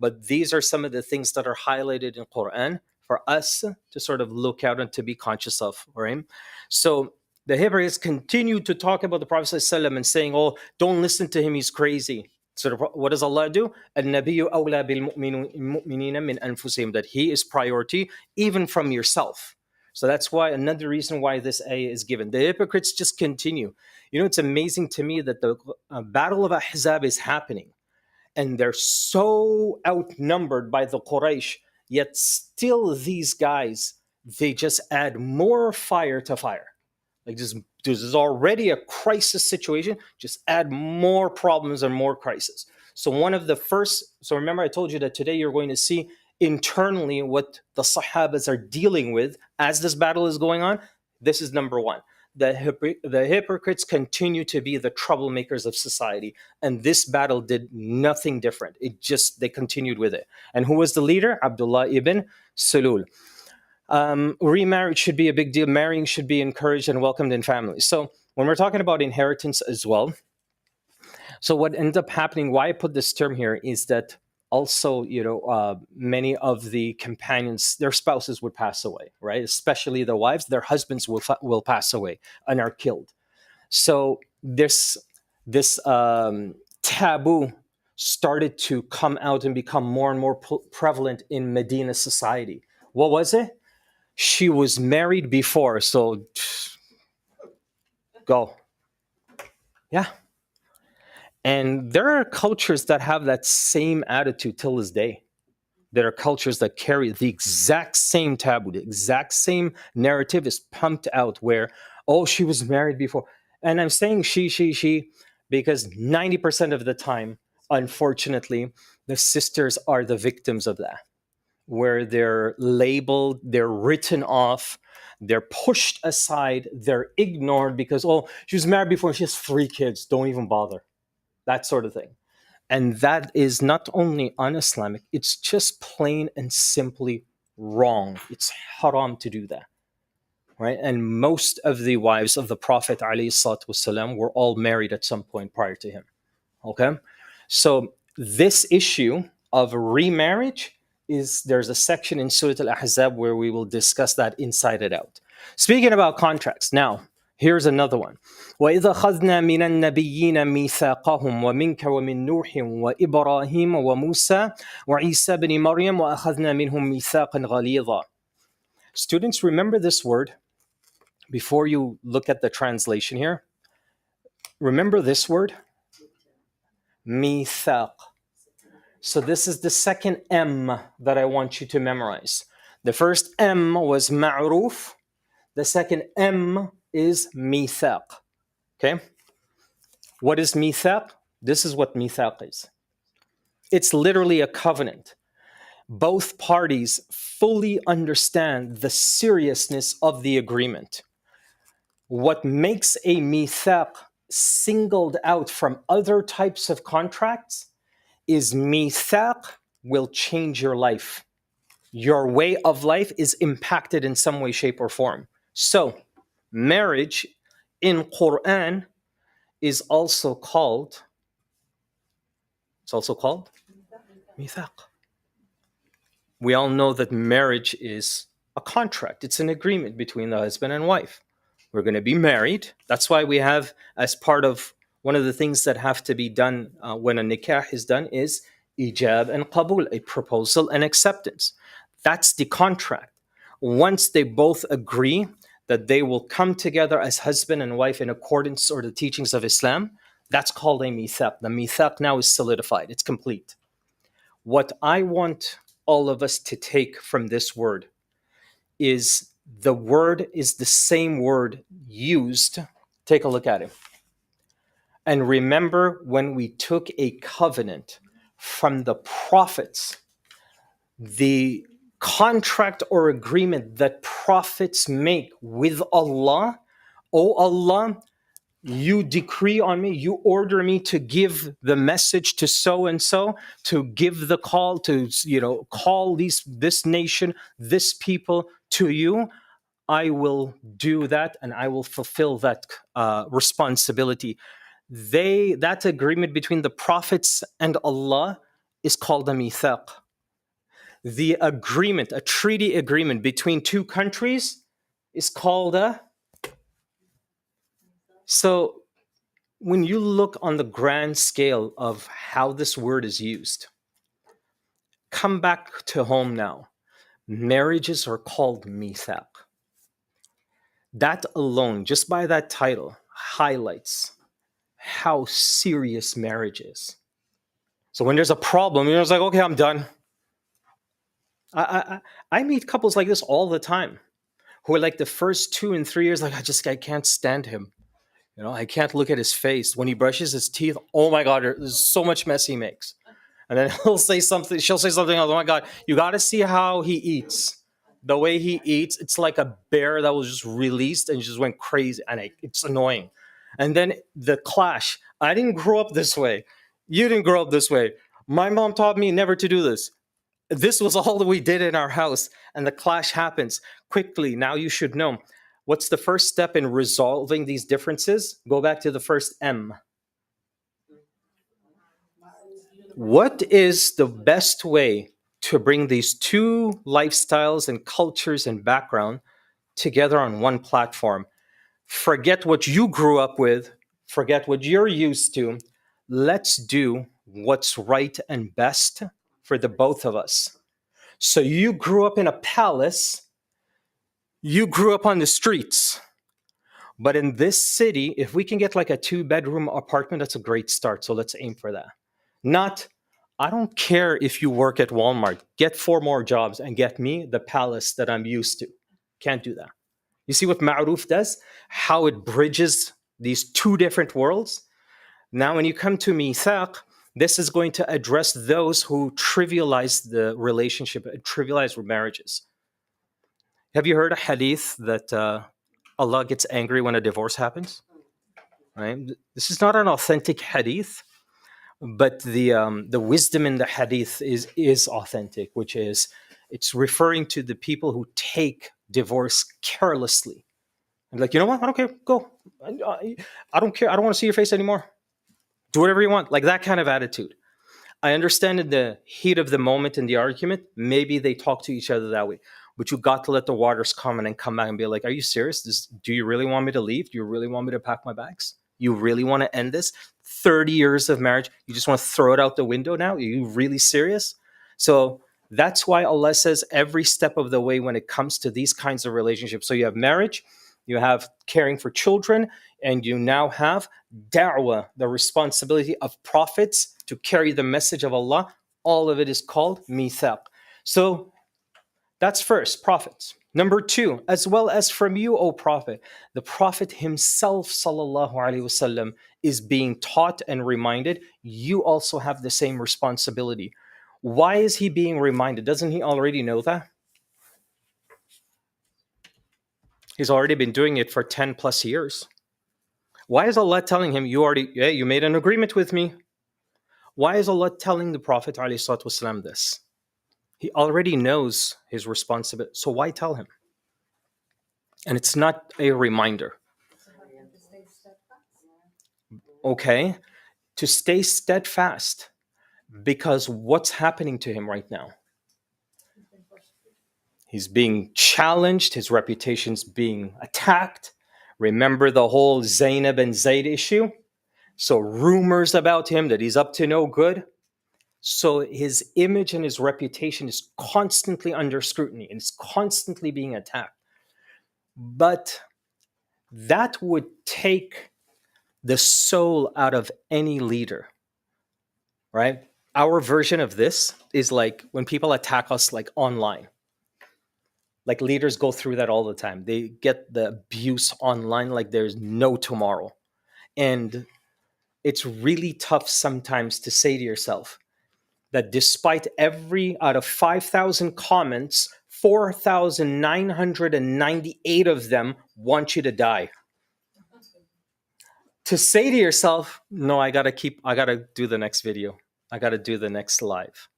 S1: But these are some of the things that are highlighted in Quran for us to sort of look out and to be conscious of, right? So the Hypocrites continue to talk about the Prophet ﷺ and saying, oh, don't listen to him, he's crazy. So what does Allah do? النبي أولى بالمؤمنين من أنفسهم, that he is priority even from yourself. So that's why another reason why this ayah is given. The hypocrites just continue. You know, it's amazing to me that the battle of Ahzab is happening and they're so outnumbered by the Quraysh, yet still these guys, they just add more fire to fire. Like just this is already a crisis situation, just add more problems and more crisis. So one of the first, so remember I told you that today you're going to see internally what the Sahabas are dealing with as this battle is going on. This is number one. The hypocrites continue to be the troublemakers of society, and this battle did nothing different. It just they continued with it. And who was the leader? Abdullah ibn Sulul. Remarriage should be a big deal. Marrying should be encouraged and welcomed in families. So when we're talking about inheritance as well, so what ends up happening, why I put this term here is that also, many of the companions, their spouses would pass away, right? Especially the wives, their husbands will pass away and are killed. So this taboo started to come out and become more and more prevalent in Medina society. What was it? She was married before, so go. Yeah. And there are cultures that have that same attitude till this day. There are cultures that carry the exact same taboo, the exact same narrative is pumped out where, oh, she was married before. And I'm saying she, because 90% of the time, unfortunately, the sisters are the victims of that, where they're labeled, they're written off, they're pushed aside, they're ignored because, oh, she was married before, she has 3 kids, don't even bother. That sort of thing. And that is not only un-Islamic, it's just plain and simply wrong. It's haram to do that. Right? And most of the wives of the Prophet ﷺ were all married at some point prior to him. Okay? So this issue of remarriage is there's a section in Surah Al-Ahzab where we will discuss that inside and out. Speaking about contracts, now here's another one. وَإِذَا خَذْنَا مِنَ النَّبِيِّينَ مِيثَاقَهُمْ وَمِنْكَ وَمِنْ نُوحٍ وَإِبْرَاهِيمَ وَمُوسَى وَعِيسَى بْنِ مَرْيَمَ وَأَخَذْنَا مِنْهُمْ مِيثَاقًا غَلِيظًا. Students, remember this word before you look at the translation here. Remember this word, mithaq. So this is the second M that I want you to memorize. The first M was ma'ruf. The second M is mithaq. Okay? What is mithaq? This is what mithaq is. It's literally a covenant. Both parties fully understand the seriousness of the agreement. What makes a mithaq singled out from other types of contracts is mithaq will change your life. Your way of life is impacted in some way, shape, or form. So, marriage in Quran is also called. It's also called mithaq. We all know that marriage is a contract. It's an agreement between the husband and wife. We're going to be married. That's why we have, as part of one of the things that have to be done when a nikah is done, is ijab and qabul, a proposal and acceptance. That's the contract. Once they both agree, that they will come together as husband and wife in accordance or the teachings of Islam. That's called a mithaq. The mithaq now is solidified, it's complete. What I want all of us to take from this word is the word is the same word used. Take a look at it. And remember when we took a covenant from the prophets, the contract or agreement that prophets make with Allah, oh Allah, you decree on me, you order me to give the message to so and so, to give the call to, call this nation, this people to you. I will do that and I will fulfill that responsibility. That agreement between the prophets and Allah is called a mithaq. The agreement, a treaty agreement between two countries is called a. So when you look on the grand scale of how this word is used, come back to home now. Marriages are called mithaq. That alone, just by that title, highlights how serious marriage is. So when there's a problem, you're just like, okay, I'm done. I meet couples like this all the time who are like the first 2 and 3 years, like, I can't stand him. I can't look at his face. When he brushes his teeth, oh my God, there's so much mess he makes. And then she'll say something else. Oh my God, you got to see how he eats. The way he eats, it's like a bear that was just released and just went crazy. And it's annoying. And then the clash. I didn't grow up this way. You didn't grow up this way. My mom taught me never to do this. This was all that we did in our house. And the clash happens quickly. Now you should know. What's the first step in resolving these differences? Go back to the first M. What is the best way to bring these two lifestyles and cultures and background together on one platform? Forget what you grew up with, forget what you're used to. Let's do what's right and best for the both of us. So you grew up in a palace, you grew up on the streets. But in this city, if we can get like a 2-bedroom apartment, that's a great start. So let's aim for that. Not, I don't care if you work at Walmart, get 4 more jobs and get me the palace that I'm used to. Can't do that. You see what Ma'ruf does? How it bridges these two different worlds? Now, when you come to Mithaq, this is going to address those who trivialize the relationship, trivialize marriages. Have you heard a hadith that Allah gets angry when a divorce happens? Right? This is not an authentic hadith, but the wisdom in the hadith is authentic, which is it's referring to the people who take divorce carelessly. And like, you know what? I don't care. Go. I don't care. I don't want to see your face anymore. Do whatever you want. Like that kind of attitude. I understand in the heat of the moment in the argument, maybe they talk to each other that way. But you got to let the waters come in and come back and be like, are you serious? Do you really want me to leave? Do you really want me to pack my bags? You really want to end this? 30 years of marriage, you just want to throw it out the window now? Are you really serious? So that's why Allah says every step of the way when it comes to these kinds of relationships. So you have marriage, you have caring for children, and you now have da'wah, the responsibility of prophets to carry the message of Allah. All of it is called mithaq. So that's first, prophets. Number 2, as well as from you, O Prophet, the Prophet himself, sallallahu alaihi wasallam, is being taught and reminded, you also have the same responsibility. Why is he being reminded? Doesn't he already know that? He's already been doing it for 10 plus years. Why is Allah telling him, you made an agreement with me? Why is Allah telling the Prophet ﷺ this? He already knows his responsibility. So why tell him? And it's not a reminder. Okay? To stay steadfast. Because what's happening to him right now? He's being challenged. His reputation's being attacked. Remember the whole Zainab and Zayd issue? So rumors about him that he's up to no good. So his image and his reputation is constantly under scrutiny and it's constantly being attacked. But that would take the soul out of any leader, right? Our version of this is like when people attack us like online. Like leaders go through that all the time. They get the abuse online like there's no tomorrow. And it's really tough sometimes to say to yourself that despite every out of 5,000 comments, 4,998 of them want you to die. To say to yourself, no, I gotta do the next video. I gotta do the next live.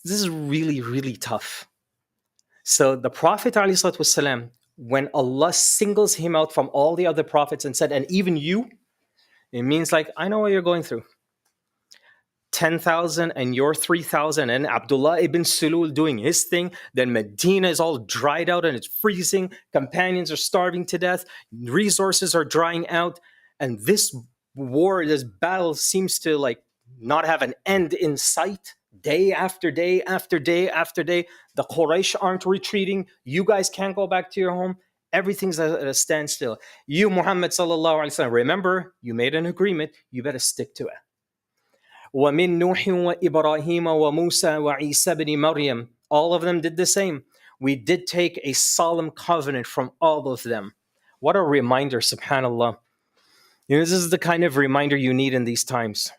S1: This is really, really tough. So the Prophet ﷺ, when Allah singles him out from all the other prophets and said, and even you, it means like, I know what you're going through. 10,000 and you're 3,000, and Abdullah ibn Sulul doing his thing. Then Medina is all dried out and it's freezing. Companions are starving to death. Resources are drying out. And this war, this battle seems to like not have an end in sight. Day after day after day after day. The Quraysh aren't retreating. You guys can't go back to your home. Everything's at a standstill. You, Muhammad sallallahu alaihi wasallam, remember, you made an agreement. You better stick to it. وَمِن نُوحٍ وَإِبْرَاهِيمَ وَمُوسَى وَعِيسَى بْنِ مَرْيَمَ. All of them did the same. We did take a solemn covenant from all of them. What a reminder, subhanAllah. You know, this is the kind of reminder you need in these times.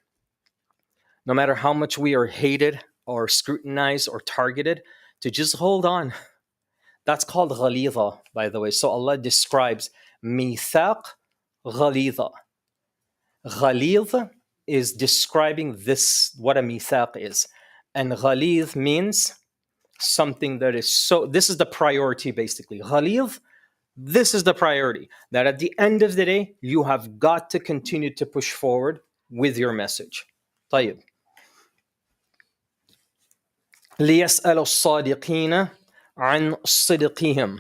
S1: No matter how much we are hated or scrutinized or targeted, to just hold on. That's called ghalidha, by the way. So Allah describes mithaq ghalidha. Ghalidh is describing this, what a mithaq is. And ghalidh means something that is so, this is the priority basically. Ghalidh, this is the priority. That at the end of the day, you have got to continue to push forward with your message. طيب. ليسأل الصادقين عن صدقهم.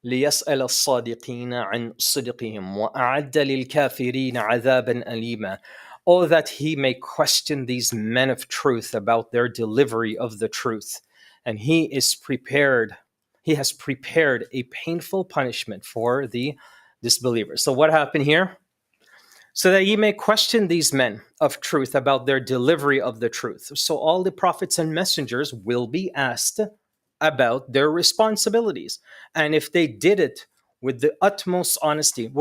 S1: ليسأل الصادقين عن صدقهم وأعد للكافرين عذابا أليما. Oh, that he may question these men of truth about their delivery of the truth. And he has prepared a painful punishment for the disbelievers. So what happened here? So that ye may question these men of truth about their delivery of the truth. So all the prophets and messengers will be asked about their responsibilities. And if they did it with the utmost honesty,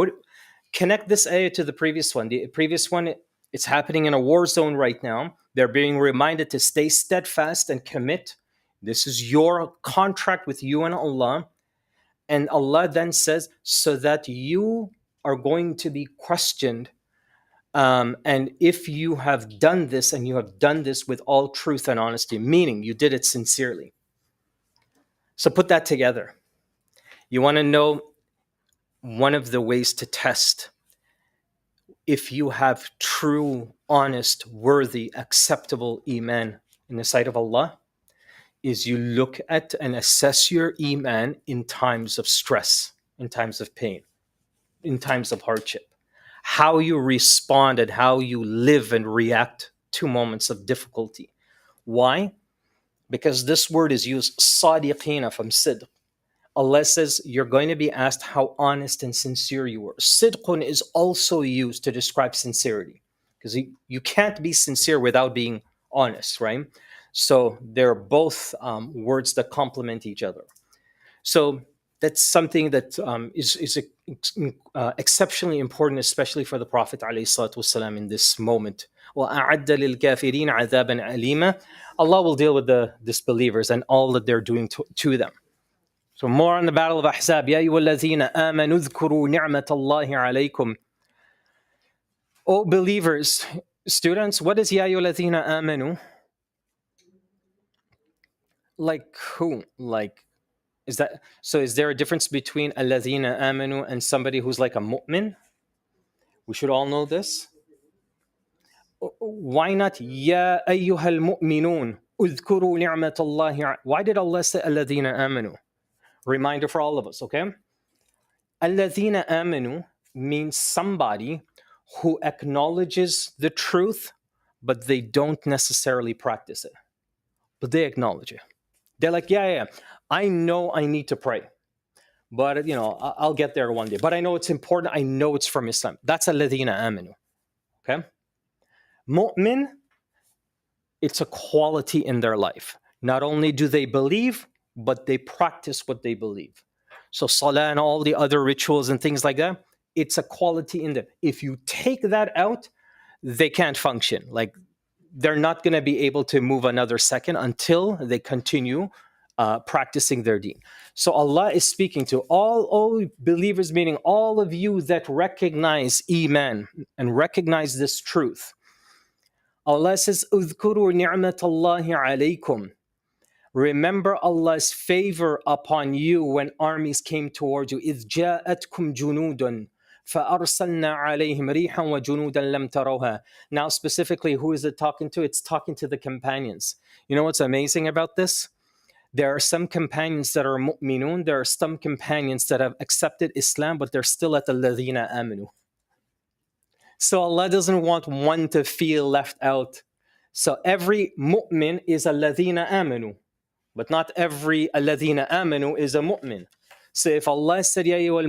S1: connect this ayah to the previous one. The previous one, it's happening in a war zone right now. They're being reminded to stay steadfast and commit. This is your contract with you and Allah. And Allah then says, so that you are going to be questioned. And if you have done this and you have done this with all truth and honesty, meaning you did it sincerely. So put that together. You want to know one of the ways to test if you have true, honest, worthy, acceptable iman in the sight of Allah is you look at and assess your iman in times of stress, in times of pain, in times of hardship. How you respond and how you live and react to moments of difficulty. Why? Because this word is used, sadiqina, from sidq. Allah says you're going to be asked how honest and sincere you were. Sidqun is also used to describe sincerity because you can't be sincere without being honest, right? So they're both words that complement each other. So that's something that is exceptionally important, especially for the Prophet ﷺ in this moment. وَأَعَدَّ لِلْكَافِرِينَ عَذَابًا أَلِيمًا. Allah will deal with the disbelievers and all that they're doing to them. So more on the Battle of Ahzab. يَا أَيُّهَا الَّذِينَ آمَنُوا اذْكُرُوا نِعْمَةَ اللَّهِ عَلَيْكُمْ. O believers, students, what is يَا أَيُّهَا الَّذِينَ آمَنُوا? Like who? Like, is that so? Is there a difference between alladhina amanu and somebody who's like a mu'min? We should all know this. Why not ya ayyuhal mu'minun udhkuru ni'matallahi? Why did Allah say alladhina amanu? Reminder for all of us, okay? Alladhina amanu means somebody who acknowledges the truth, but they don't necessarily practice it. But they acknowledge it. They're like, yeah, I know I need to pray. but I'll get there one day. But I know it's important. I know it's from Islam. That's alladhina amanu. Okay, mu'min, it's a quality in their life. Not only do they believe, but they practice what they believe. So salah and all the other rituals and things like that, it's a quality in them. If you take that out, they can't function. Like, they're not going to be able to move another second until they continue practicing their deen. So Allah is speaking to all believers, meaning all of you that recognize Iman and recognize this truth. Allah says, "Udhkuru ni'matallahi alaykum." Remember Allah's favor upon you when armies came towards you. إِذْ جَاءَتْكُمْ جُنُودٌ فَأَرْسَلْنَا عَلَيْهِمْ رِيحًا وَجُنُودًا لَمْ تَرَوْهَا. Now, specifically, who is it talking to? It's talking to the companions. You know what's amazing about this? There are some companions that are mu'minun. There are some companions that have accepted Islam, but they're still at the ladhina amanu. So Allah doesn't want one to feel left out. So every mu'min is a ladhina amanu. But not every alladhina amanu is a mu'min. So if Allah said, Ya ayyuhal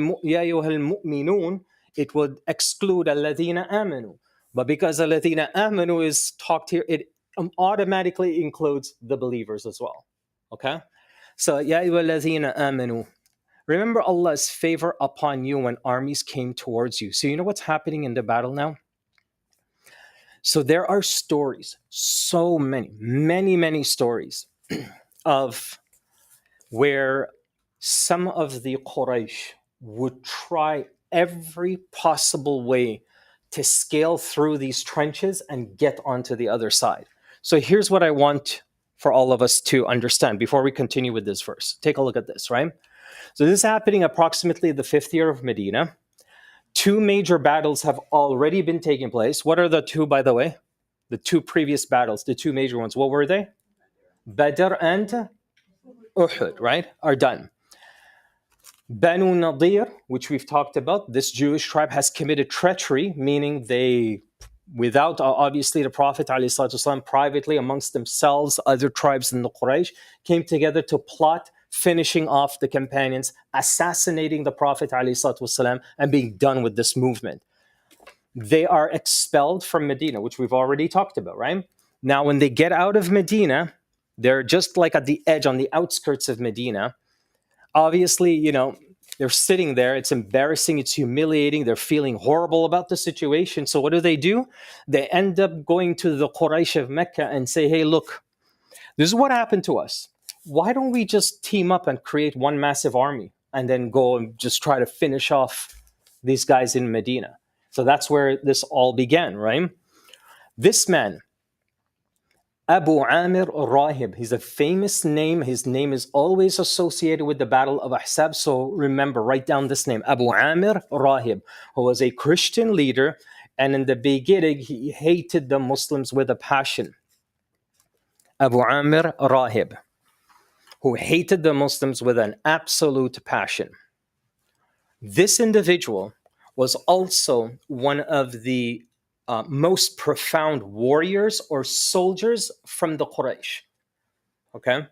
S1: mu'minun, it would exclude alladhina amanu. But because alladhina amanu is talked here, it automatically includes the believers as well. Okay? So, Ya ayyuhal amanu. Remember Allah's favor upon you when armies came towards you. So you know what's happening in the battle now? So there are stories, so many stories of where some of the Quraysh would try every possible way to scale through these trenches and get onto the other side. So here's what I want for all of us to understand before we continue with this verse. Take a look at this, right? So this is happening approximately the 5th year of Medina. 2 major battles have already been taking place. What are the 2, by the way? The 2 previous battles, the 2 major ones. What were they? Badr and Uhud, right? Are done. Banu Nadir, which we've talked about, this Jewish tribe has committed treachery, meaning they, without obviously the Prophet ﷺ, privately amongst themselves, other tribes in the Quraysh, came together to plot finishing off the companions, assassinating the Prophet ﷺ, and being done with this movement. They are expelled from Medina, which we've already talked about, right? Now, when they get out of Medina, they're just like at the edge, on the outskirts of Medina. Obviously, they're sitting there. It's embarrassing. It's humiliating. They're feeling horrible about the situation. So what do? They end up going to the Quraysh of Mecca and say, hey, look, this is what happened to us. Why don't we just team up and create one massive army and then go and just try to finish off these guys in Medina? So that's where this all began, right? This man, Abu Amir Rahib, he's a famous name. His name is always associated with the Battle of Ahzab. So remember, write down this name, Abu Amir Rahib, who was a Christian leader. And in the beginning, he hated the Muslims with a passion. Abu Amir Rahib, who hated the Muslims with an absolute passion. This individual was also one of the most profound warriors or soldiers from the Quraysh. Okay?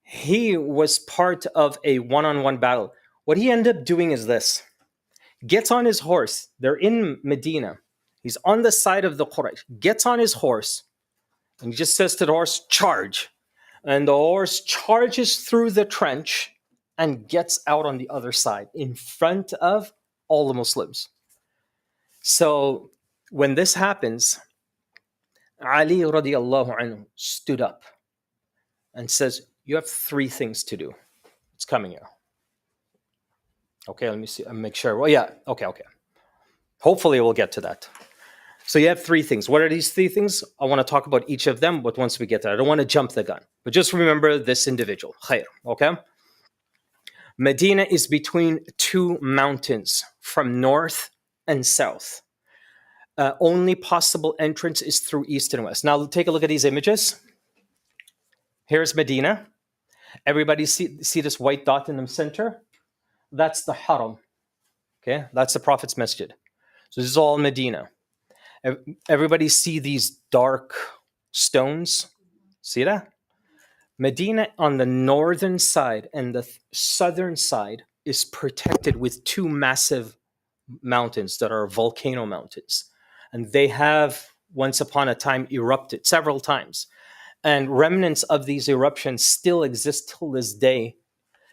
S1: He was part of a one-on-one battle. What he ended up doing is this. Gets on his horse. They're in Medina. He's on the side of the Quraysh. Gets on his horse and he just says to the horse, charge. And the horse charges through the trench and gets out on the other side in front of all the Muslims. So when this happens, Ali radiallahu anhu stood up and says, you have 3 things to do. It's coming here. Okay, let me see. I'll make sure. Well, yeah. Okay. Hopefully we'll get to that. So you have 3 things. What are these 3 things? I want to talk about each of them, but once we get there, I don't want to jump the gun. But just remember this individual. Khair, okay? Medina is between 2 mountains from north and south. Only possible entrance is through east and west. Now take a look at these images. Here's Medina. Everybody see this white dot in the center? That's the Haram. Okay, that's the Prophet's Masjid. So this is all Medina. Everybody see these dark stones? See that? Medina on the northern side and the southern side is protected with two massive mountains that are volcano mountains. And they have once upon a time erupted several times. And remnants of these eruptions still exist till this day,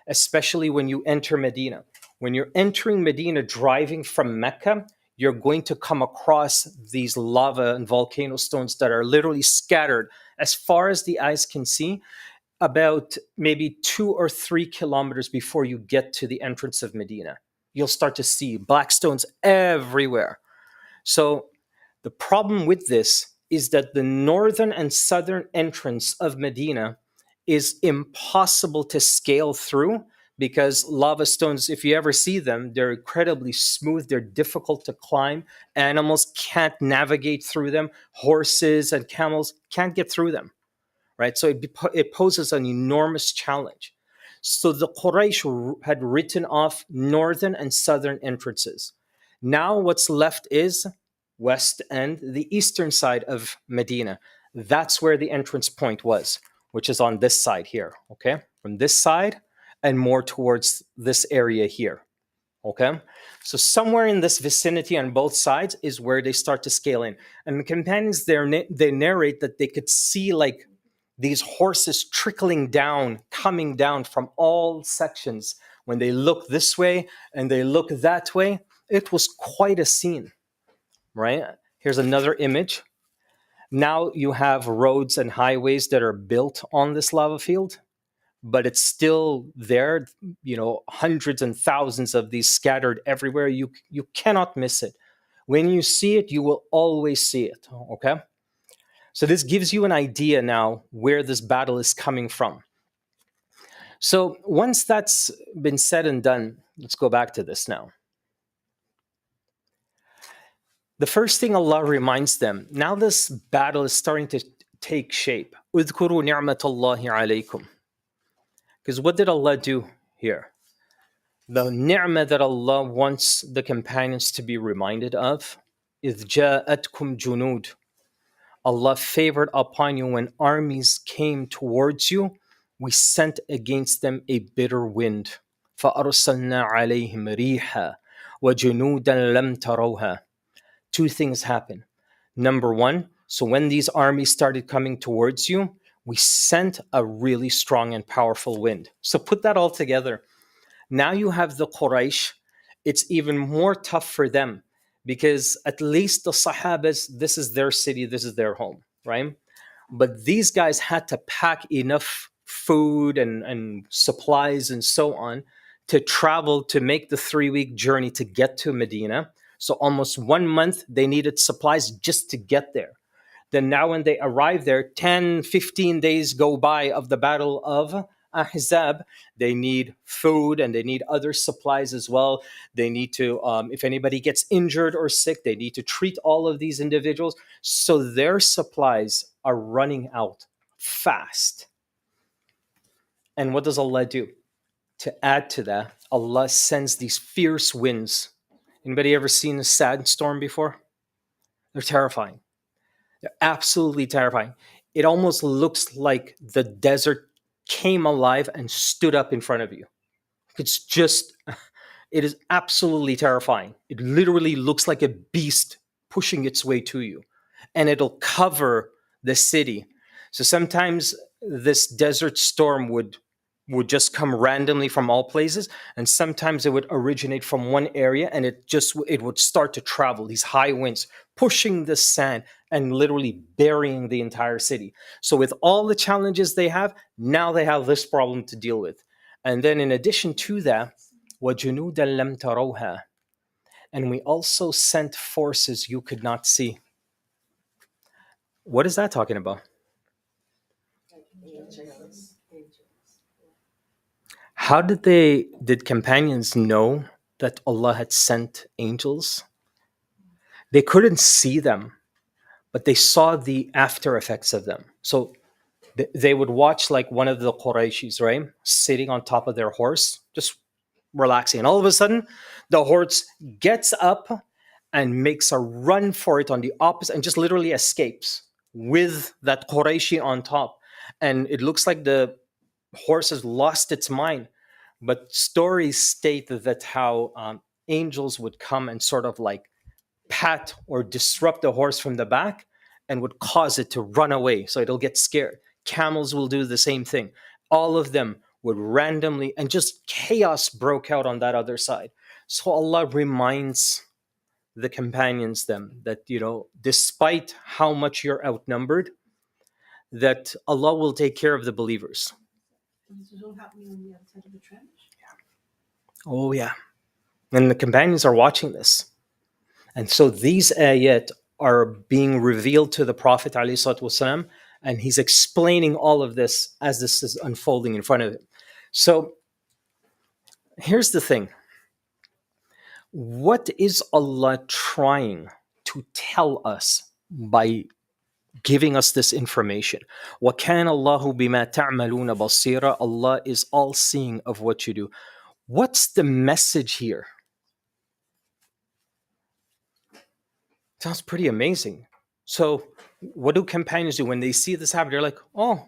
S1: especially when you enter Medina. When you're entering Medina driving from Mecca, you're going to come across these lava and volcano stones that are literally scattered as far as the eyes can see, about maybe 2 or 3 kilometers before you get to the entrance of Medina. You'll start to see black stones everywhere. So the problem with this is that the northern and southern entrance of Medina is impossible to scale through because lava stones, if you ever see them, they're incredibly smooth, they're difficult to climb. Animals can't navigate through them, horses and camels can't get through them, right? So it poses an enormous challenge. So the Quraysh had written off northern and southern entrances. Now what's left is west and the eastern side of Medina. That's where the entrance point was, which is on this side here, okay? From this side and more towards this area here, okay? So somewhere in this vicinity on both sides is where they start to scale in. And the companions there, they narrate that they could see like these horses trickling down, coming down from all sections. When they look this way and they look that way, it was quite a scene, right? Here's another image. Now you have roads and highways that are built on this lava field, but it's still there, hundreds and thousands of these scattered everywhere. You cannot miss it. When you see it, you will always see it, okay? So this gives you an idea now where this battle is coming from. So once that's been said and done, let's go back to this now. The first thing Allah reminds them, now this battle is starting to take shape. اذكروا نعمة الله عليكم. Because what did Allah do here? The ni'mah that Allah wants the companions to be reminded of is جاءتكم جنود. Allah favored upon you when armies came towards you, we sent against them a bitter wind. فَأَرْسَلْنَا عَلَيْهِمْ رِيحًا وَجُنُودًا لَمْ تَرَوْهَا. Two things happen. Number one, so when these armies started coming towards you, we sent a really strong and powerful wind. So put that all together. Now you have the Quraysh. It's even more tough for them because at least the Sahabas, this is their city, this is their home, right? But these guys had to pack enough food and supplies and so on to travel to make the 3-week journey to get to Medina. So almost 1 month they needed supplies just to get there. Then now when they arrive there, 10, 15 days go by of the battle of Ahzab. They need food and they need other supplies as well. They need to, if anybody gets injured or sick, they need to treat all of these individuals. So their supplies are running out fast. And what does Allah do? To add to that, Allah sends these fierce winds. Anybody ever seen a sandstorm before? They're terrifying. They're absolutely terrifying. It almost looks like the desert came alive and stood up in front of you. It's just, it is absolutely terrifying. It literally looks like a beast pushing its way to you, and it'll cover the city. So sometimes this desert storm would just come randomly from all places, and sometimes it would originate from one area and it would start to travel, these high winds pushing the sand and literally burying the entire city. So with all the challenges they have, now they have this problem to deal with. And then in addition to that, وَجُنُودًا لَمْ تَرَوْهَا, and we also sent forces you could not see. What is that talking about? How did companions know that Allah had sent angels? They couldn't see them, but they saw the after effects of them. So they would watch like one of the Qurayshis, right? Sitting on top of their horse, just relaxing. And all of a sudden, the horse gets up and makes a run for it on the opposite and just literally escapes with that Qurayshi on top. And it looks like the horse has lost its mind. But stories state that how angels would come and sort of like pat or disrupt the horse from the back and would cause it to run away so it'll get scared. Camels will do the same thing. All of them would randomly, and just chaos broke out on that other side. So Allah reminds the companions them that, despite how much you're outnumbered, that Allah will take care of the believers.
S2: This is all happening on the outside of the trench.
S1: Oh yeah. And the companions are watching this. And so these ayat are being revealed to the Prophet ﷺ, and he's explaining all of this as this is unfolding in front of him. So here's the thing. What is Allah trying to tell us by giving us this information? وَكَانَ اللَّهُ بِمَا تَعْمَلُونَ بَصِيرًا. Allah is all seeing of what you do. What's the message here? Sounds pretty amazing. So what do companions do when they see this happen? They're like, oh,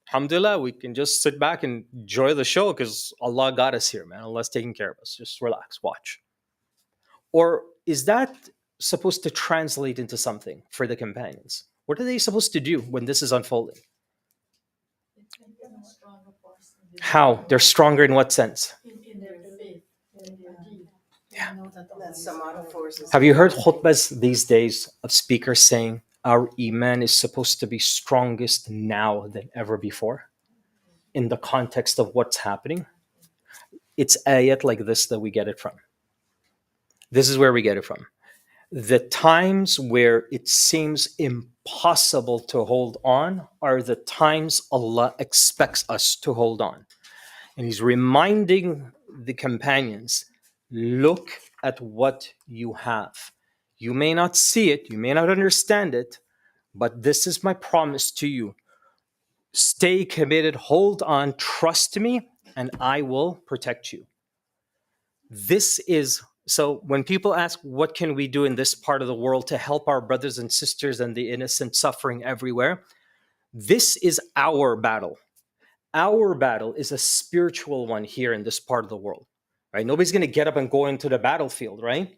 S1: alhamdulillah, we can just sit back and enjoy the show because Allah got us here, man. Allah's taking care of us. Just relax, watch. Or is that supposed to translate into something for the companions? What are they supposed to do when this is unfolding? How? They're stronger in what sense?
S2: In their faith, in their deed.
S1: Yeah.
S3: That's some other forces.
S1: Have you heard khutbahs these days of speakers saying our iman is supposed to be strongest now than ever before in the context of what's happening? It's ayat like this that we get it from. This is where we get it from. The times where it seems impossible to hold on are the times Allah expects us to hold on. And he's reminding the companions, look at what you have. You may not see it, you may not understand it, but this is my promise to you. Stay committed, hold on, trust me, and I will protect you. This is, so when people ask, what can we do in this part of the world to help our brothers and sisters and the innocent suffering everywhere? This is our battle. Our battle is a spiritual one here in this part of the world, right? Nobody's going to get up and go into the battlefield, right?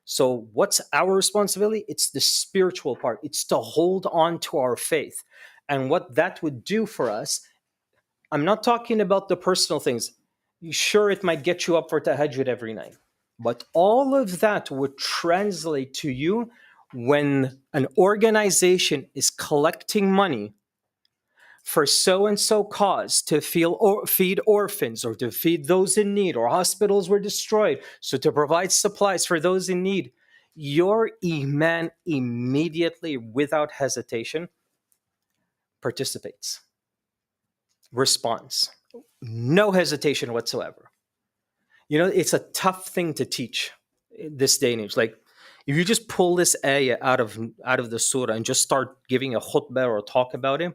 S1: So what's our responsibility? It's the spiritual part. It's to hold on to our faith. And what that would do for us, I'm not talking about the personal things. Sure, it might get you up for tahajjud every night. But all of that would translate to you when an organization is collecting money for so-and-so cause to feed orphans or to feed those in need, or hospitals were destroyed, so to provide supplies for those in need, your iman immediately, without hesitation, participates, responds. No hesitation whatsoever. It's a tough thing to teach this day and age. Like, if you just pull this ayah out of the surah and just start giving a khutbah or a talk about it,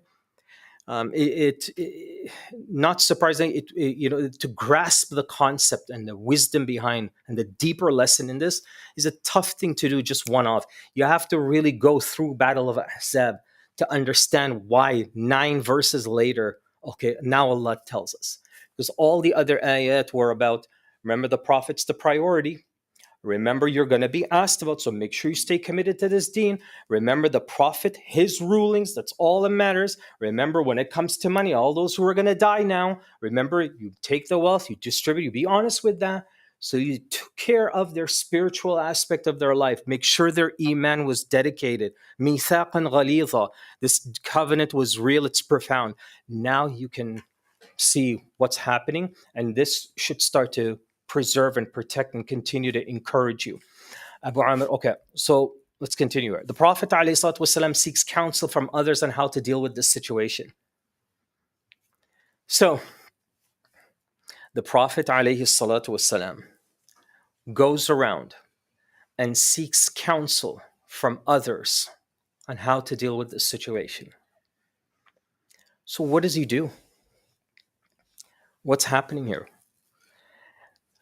S1: not surprising, to grasp the concept and the wisdom behind and the deeper lesson in this is a tough thing to do just one off. You have to really go through Battle of Al-Ahzab to understand why 9 verses later, okay, now Allah tells us. Because all the other ayat were about, remember, the Prophet's the priority. Remember, you're going to be asked about, so make sure you stay committed to this deen. Remember the Prophet, his rulings, that's all that matters. Remember, when it comes to money, all those who are going to die now, remember, you take the wealth, you distribute, you be honest with that. So you took care of their spiritual aspect of their life. Make sure their iman was dedicated. Mithaqan ghalidha. This covenant was real, it's profound. Now you can see what's happening, and this should start to preserve and protect and continue to encourage you. Abu Amr, okay, so let's continue here. The Prophet ﷺ seeks counsel from others on how to deal with this situation. So the Prophet ﷺ goes around and seeks counsel from others on how to deal with this situation. So what does he do? What's happening here?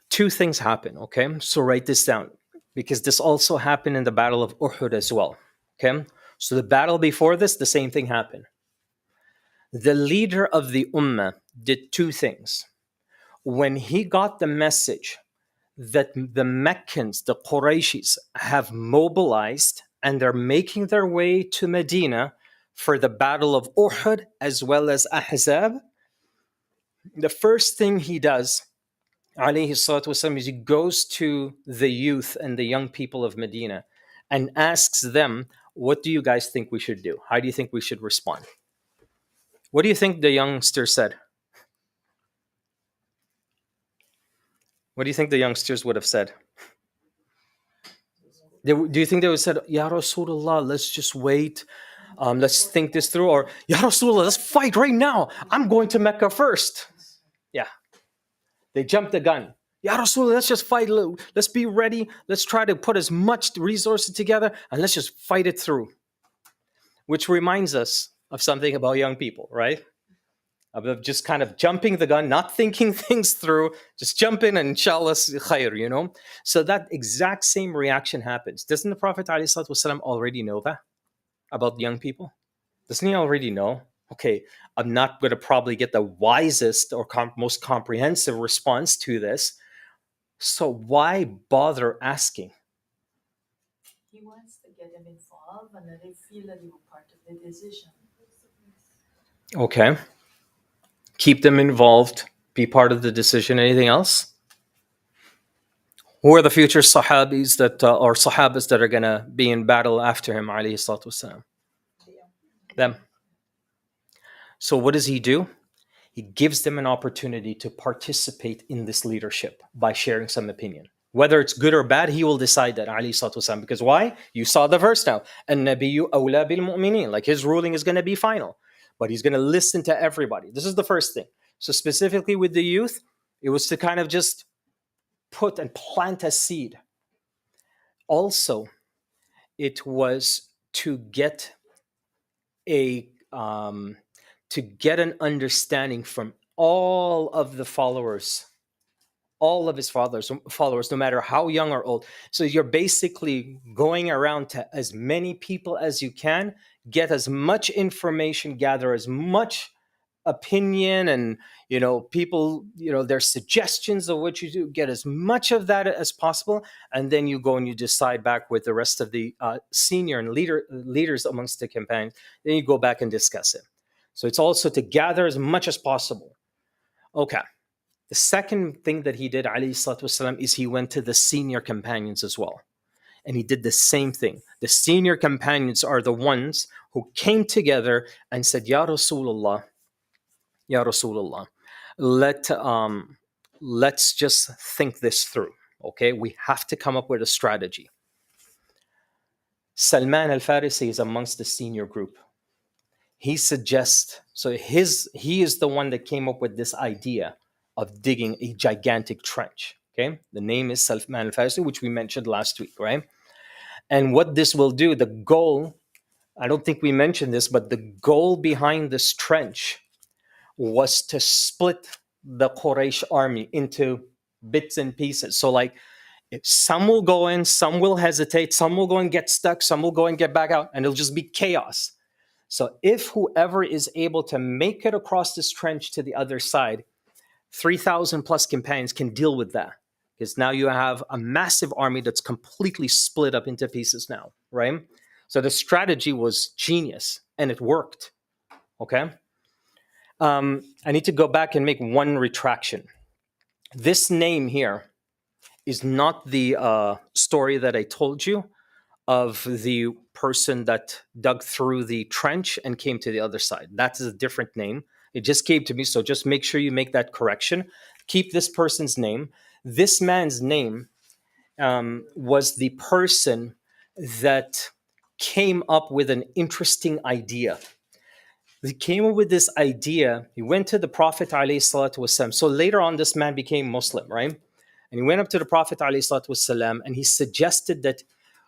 S1: 2 things happen, okay? So write this down, because this also happened in the Battle of Uhud as well, okay? So the battle before this, the same thing happened. The leader of the Ummah did 2 things. When he got the message that the Meccans, the Qurayshis, have mobilized and they're making their way to Medina for the Battle of Uhud as well as Ahzab, the first thing he does, alayhi salatu wasalam, is he goes to the youth and the young people of Medina and asks them, what do you guys think we should do? How do you think we should respond? What do you think the youngsters said? What do you think the youngsters would have said? Do you think they would have said, Ya Rasulullah, let's just wait. Let's think this through. Or, Ya Rasulullah, let's fight right now. I'm going to Mecca first. Yeah. They jumped the gun. Ya Rasulullah, let's just fight. Let's be ready. Let's try to put as much resources together and let's just fight it through. Which reminds us of something about young people, right? Of just kind of jumping the gun, not thinking things through, just jump in and inshallah khair, you know? So that exact same reaction happens. Doesn't the Prophet ﷺ already know that about young people? Doesn't he already know? Okay, I'm not going to probably get the wisest or most comprehensive response to this. So why bother asking?
S2: He wants to get them involved and that they feel that they were part of the decision.
S1: Okay. Keep them involved, be part of the decision. Anything else? Who are the future Sahabis that or Sahabas that are going to be in battle after him, alayhi salatu wasalam? Them. So what does he do? He gives them an opportunity to participate in this leadership by sharing some opinion. Whether it's good or bad, he will decide that, alayhi salatu wasalam. Because why? You saw the verse now. An-nabiyyu awla bil mu'minin. Like his ruling is going to be final. But he's going to listen to everybody. This is the first thing. So specifically with the youth, it was to kind of just put and plant a seed. Also, it was to get an understanding from all of the followers, all of his followers, no matter how young or old. So you're basically going around to as many people as you can, get as much information, gather as much opinion and people, their suggestions of what you do, get as much of that as possible, and then you go and you decide back with the rest of the senior and leaders amongst the companions. Then you go back and discuss it. So it's also to gather as much as possible. Okay. The second thing that he did, alayhi salatu wasalam, is he went to the senior companions as well. And he did the same thing. The senior companions are the ones who came together and said, Ya Rasulullah, Ya Rasulullah, let's just think this through. Okay, we have to come up with a strategy. Salman al-Farisi is amongst the senior group. He suggests, so he is the one that came up with this idea of digging a gigantic trench. Okay, the name is Salman al-Farisi, which we mentioned last week, right? And what this will do, the goal, I don't think we mentioned this, but the goal behind this trench was to split the Quraysh army into bits and pieces. So like, if some will go in, some will hesitate, some will go and get stuck, some will go and get back out, and it'll just be chaos. So if whoever is able to make it across this trench to the other side, 3,000 plus companions can deal with that. Because now you have a massive army that's completely split up into pieces now, right? So the strategy was genius, and it worked, okay? I need to go back and make one retraction. This name here is not the story that I told you of the person that dug through the trench and came to the other side. That is a different name. It just came to me, so just make sure you make that correction. Keep this person's name. This man's name was the person that came up with an interesting idea. He came up with this idea. He went to the Prophet ﷺ. So later on, this man became Muslim, right? And he went up to the Prophet ﷺ and he suggested that,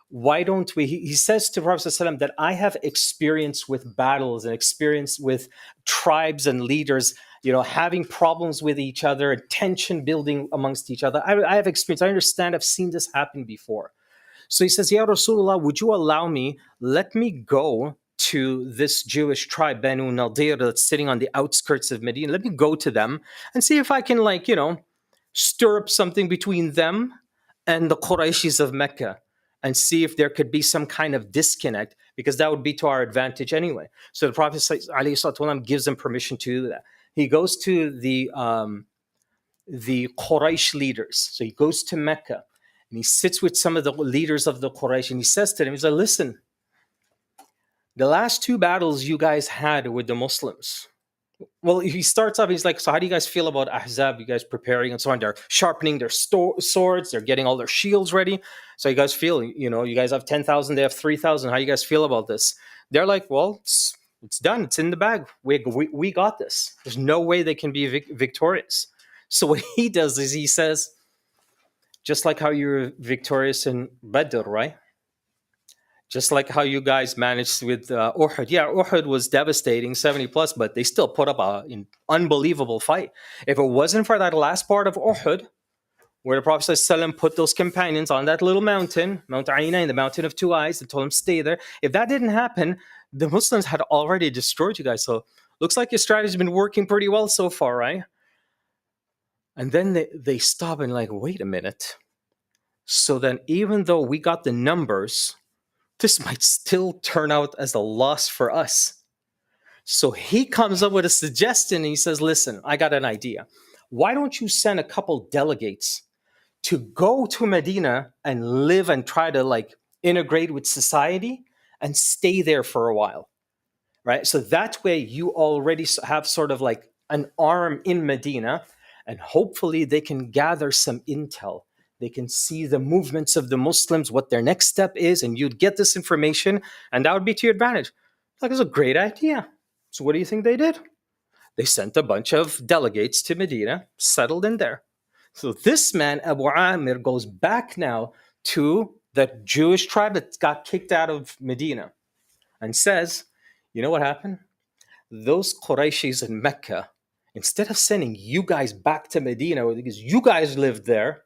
S1: why don't we, he says to the Prophet ﷺ that I have experience with battles and experience with tribes and leaders, having problems with each other and tension building amongst each other. I have experience. I understand. I've seen this happen before. So he says, Ya Rasulullah, would you allow me, let me go to this Jewish tribe, Banu Nadir, that's sitting on the outskirts of Medina. Let me go to them and see if I can, like, stir up something between them and the Qurayshis of Mecca and see if there could be some kind of disconnect, because that would be to our advantage anyway. So the Prophet ﷺ gives them permission to do that. He goes to the Quraysh leaders. So he goes to Mecca and he sits with some of the leaders of the Quraysh and he says to them, he's like, listen, the last two battles you guys had with the Muslims. Well, he starts off, he's like, so how do you guys feel about Ahzab? You guys preparing and so on. They're sharpening their swords. They're getting all their shields ready. So you guys feel, you guys have 10,000, they have 3,000. How do you guys feel about this? They're like, well, it's done. It's in the bag. We got this. There's no way they can be victorious. So what he does is he says, just like how you were victorious in Badr, right? Just like how you guys managed with Uhud. Yeah, Uhud was devastating, 70 plus, but they still put up an unbelievable fight. If it wasn't for that last part of Uhud, where the Prophet ﷺ put those companions on that little mountain, Mount Aina, the mountain of two eyes, and told them stay there. If that didn't happen, the Muslims had already destroyed you guys. So looks like your strategy's been working pretty well so far, right? And then they stop and like, wait a minute. So then even though we got the numbers, this might still turn out as a loss for us. So he comes up with a suggestion. He says, listen, I got an idea. Why don't you send a couple delegates to go to Medina and live and try to like integrate with society and stay there for a while, right? So that way you already have sort of like an arm in Medina, and hopefully they can gather some intel. They can see the movements of the Muslims, what their next step is, and you'd get this information, and that would be to your advantage. Like, it's a great idea. So what do you think they did? They sent a bunch of delegates to Medina, settled in there. So this man, Abu Amir, goes back now to the Jewish tribe that got kicked out of Medina and says, you know what happened? Those Qurayshis in Mecca, instead of sending you guys back to Medina because you guys lived there,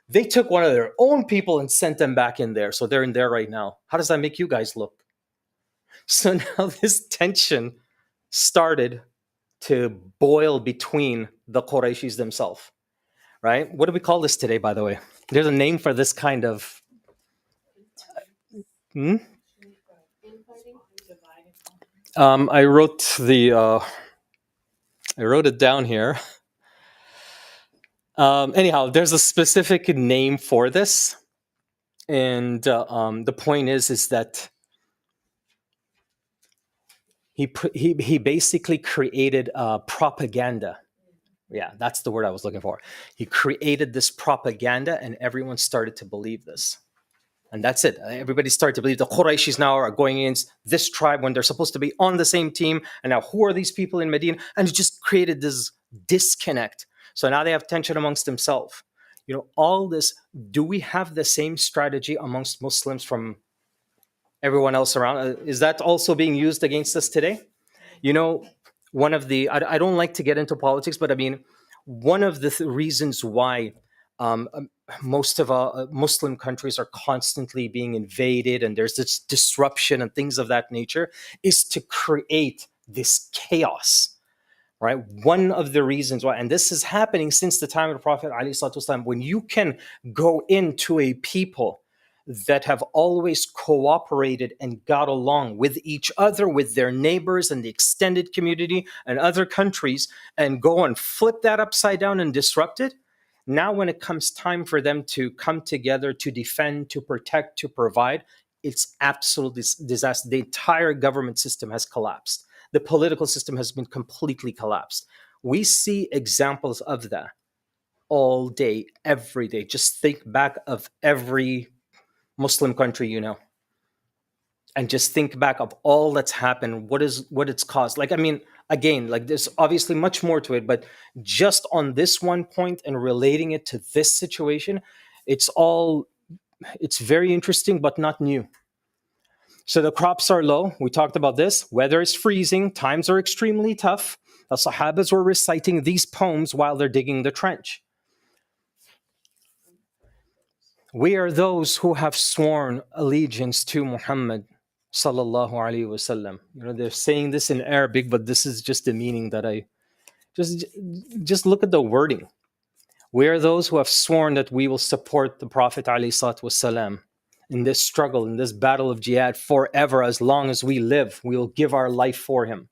S1: they took one of their own people and sent them back in there. So they're in there right now. How does that make you guys look? So now this tension started to boil between the Qurayshis themselves, right? What do we call this today, by the way? There's a name for this kind of... Hmm? I wrote it down here. Anyhow, there's a specific name for this, and the point is that he basically created propaganda. Yeah, that's the word I was looking for. He created this propaganda, and everyone started to believe this. And that's it. Everybody started to believe the Qurayshis now are going against this tribe when they're supposed to be on the same team. And now who are these people in Medina? And it just created this disconnect. So now they have tension amongst themselves. All this, do we have the same strategy amongst Muslims from everyone else around? Is that also being used against us today? One of the, I don't like to get into politics, but I mean, one of the reasons why most of Muslim countries are constantly being invaded and there's this disruption and things of that nature is to create this chaos, right? One of the reasons why, and this is happening since the time of the Prophet ﷺ, when you can go into a people that have always cooperated and got along with each other, with their neighbors and the extended community and other countries, and go and flip that upside down and disrupt it. Now, when it comes time for them to come together to defend, to protect, to provide, it's absolutely disaster. The entire government system has collapsed. The political system has been completely collapsed. We see examples of that all day, every day. Just think back of every Muslim country, and just think back of all that's happened, what it's caused. Like, I mean, again, like there's obviously much more to it, but just on this one point and relating it to this situation, it's very interesting, but not new. So the crops are low. We talked about this. Weather is freezing. Times are extremely tough. The Sahabas were reciting these poems while they're digging the trench. We are those who have sworn allegiance to Muhammad Sallallahu Alaihi Wasallam. You know, they're saying this in Arabic, but this is just the meaning that I just just look at the wording. We are those who have sworn that we will support the Prophet ﷺ in this struggle, in this battle of jihad forever, as long as we live. We will give our life for him.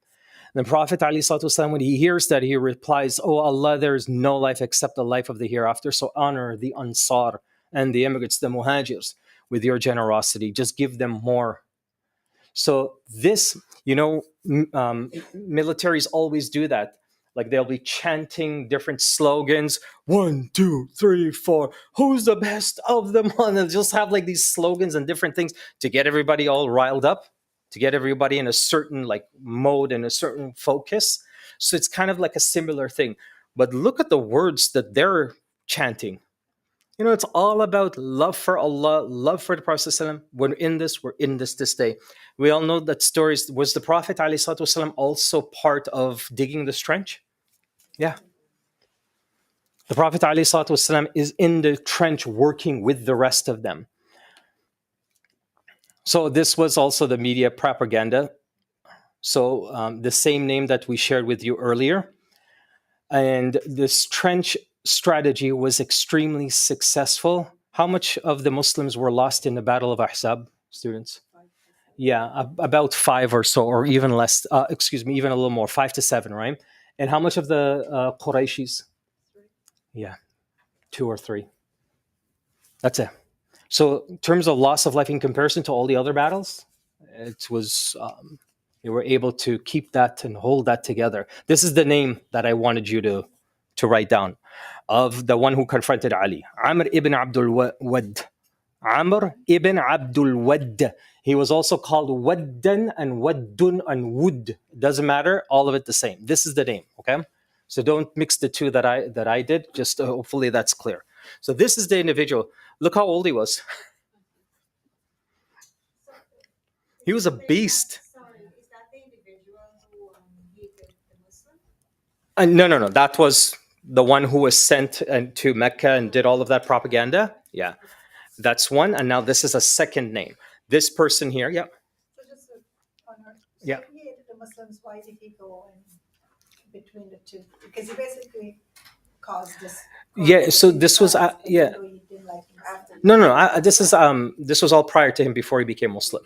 S1: And the Prophet ﷺ, when he hears that, he replies, "Oh Allah, there is no life except the life of the hereafter. So honor the Ansar and the immigrants, the Muhajirs, with your generosity. Just give them more." So this, militaries always do that. Like they'll be chanting different slogans. 1, 2, 3, 4. Who's the best of them all? And they'll just have like these slogans and different things to get everybody all riled up, to get everybody in a certain like mode and a certain focus. So it's kind of like a similar thing. But look at the words that they're chanting. You know, it's all about love for Allah, love for the Prophet ﷺ. We're in this day. We all know that stories. Was the Prophet ﷺ also part of digging this trench? Yeah. The Prophet ﷺ is in the trench working with the rest of them. So this was also the media propaganda. So the same name that we shared with you earlier. And this trench strategy was extremely successful. How much of the Muslims were lost in the Battle of Ahzab, students? Yeah, about five or so, or even less. Excuse me, even a little more, 5 to 7, right? And how much of the Qurayshis? Yeah, 2 or 3. That's it. So, in terms of loss of life in comparison to all the other battles, it was they were able to keep that and hold that together. This is the name that I wanted you to write down of the one who confronted Ali, Amr ibn Abdul Wad. Amr ibn Abdul Wad. He was also called Waddan and Waddun and Wud. Doesn't matter. All of it the same. This is the name. Okay. So don't mix the two that I did. Just hopefully that's clear. So this is the individual. Look how old he was. He was a beast.
S3: Sorry, is that the individual who hated the Muslim?
S1: No. That was the one who was sent to Mecca and did all of that propaganda. Yeah, that's one. And now this is a second name. This person here. Yeah.
S2: So just on her. So
S1: Yeah.
S2: if he hated the Muslims, why did he go in between the two? Because he basically caused this.
S1: Yeah. So this was yeah.
S2: Even though you didn't like him after.
S1: No. This was all prior to him before he became Muslim,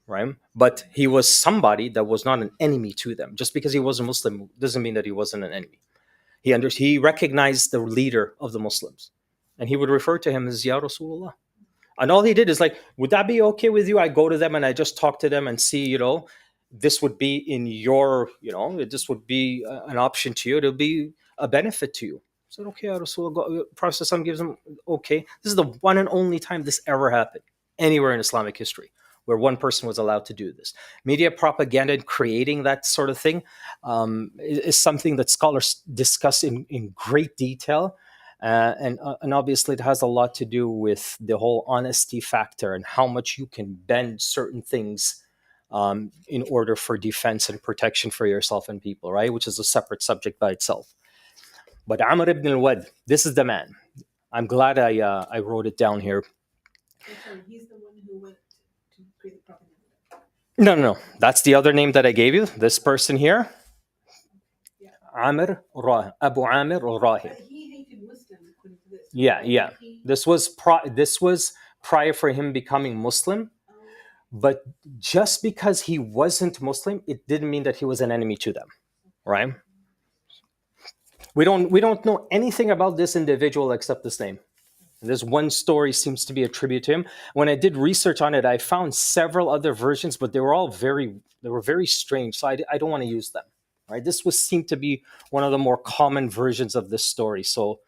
S1: right? But he was somebody that was not an enemy to them. Just because he was a Muslim doesn't mean that he wasn't an enemy. He recognized the leader of the Muslims, and he would refer to him as Ya Rasulullah. And all he did is like, would that be okay with you? I go to them and I just talk to them and see, this would be in your, this would be an option to you. It'll be a benefit to you. I said, okay, Ya Rasulullah. Prophet ﷺ gives him, okay. This is the one and only time this ever happened anywhere in Islamic history where one person was allowed to do this. Media propaganda and creating that sort of thing is something that scholars discuss in great detail. And obviously, it has a lot to do with the whole honesty factor and how much you can bend certain things in order for defense and protection for yourself and people, right? Which is a separate subject by itself. But Amr ibn al-Wad, this is the man. I'm glad I wrote it down here.
S2: Okay, he's the one who went to create the propaganda.
S1: No. That's the other name that I gave you. This person here.
S2: Yeah.
S1: Amr Rahib. Abu Amr Rahib.
S2: He hated Muslims according to this.
S1: Yeah. This was prior for him becoming Muslim. But just because he wasn't Muslim, it didn't mean that he was an enemy to them, right? We don't know anything about this individual except this name. This one story seems to be attributed to him. When I did research on it, I found several other versions, but they were very strange. So I don't want to use them. Right? This seemed to be one of the more common versions of this story. So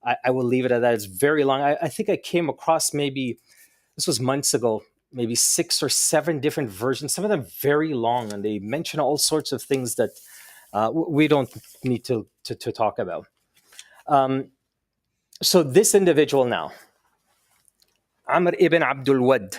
S1: I will leave it at that. It's very long. I think I came across this was months ago, maybe 6 or 7 different versions. Some of them very long, and they mention all sorts of things that we don't need to talk about. So this individual now, Amr ibn Abdul Wad,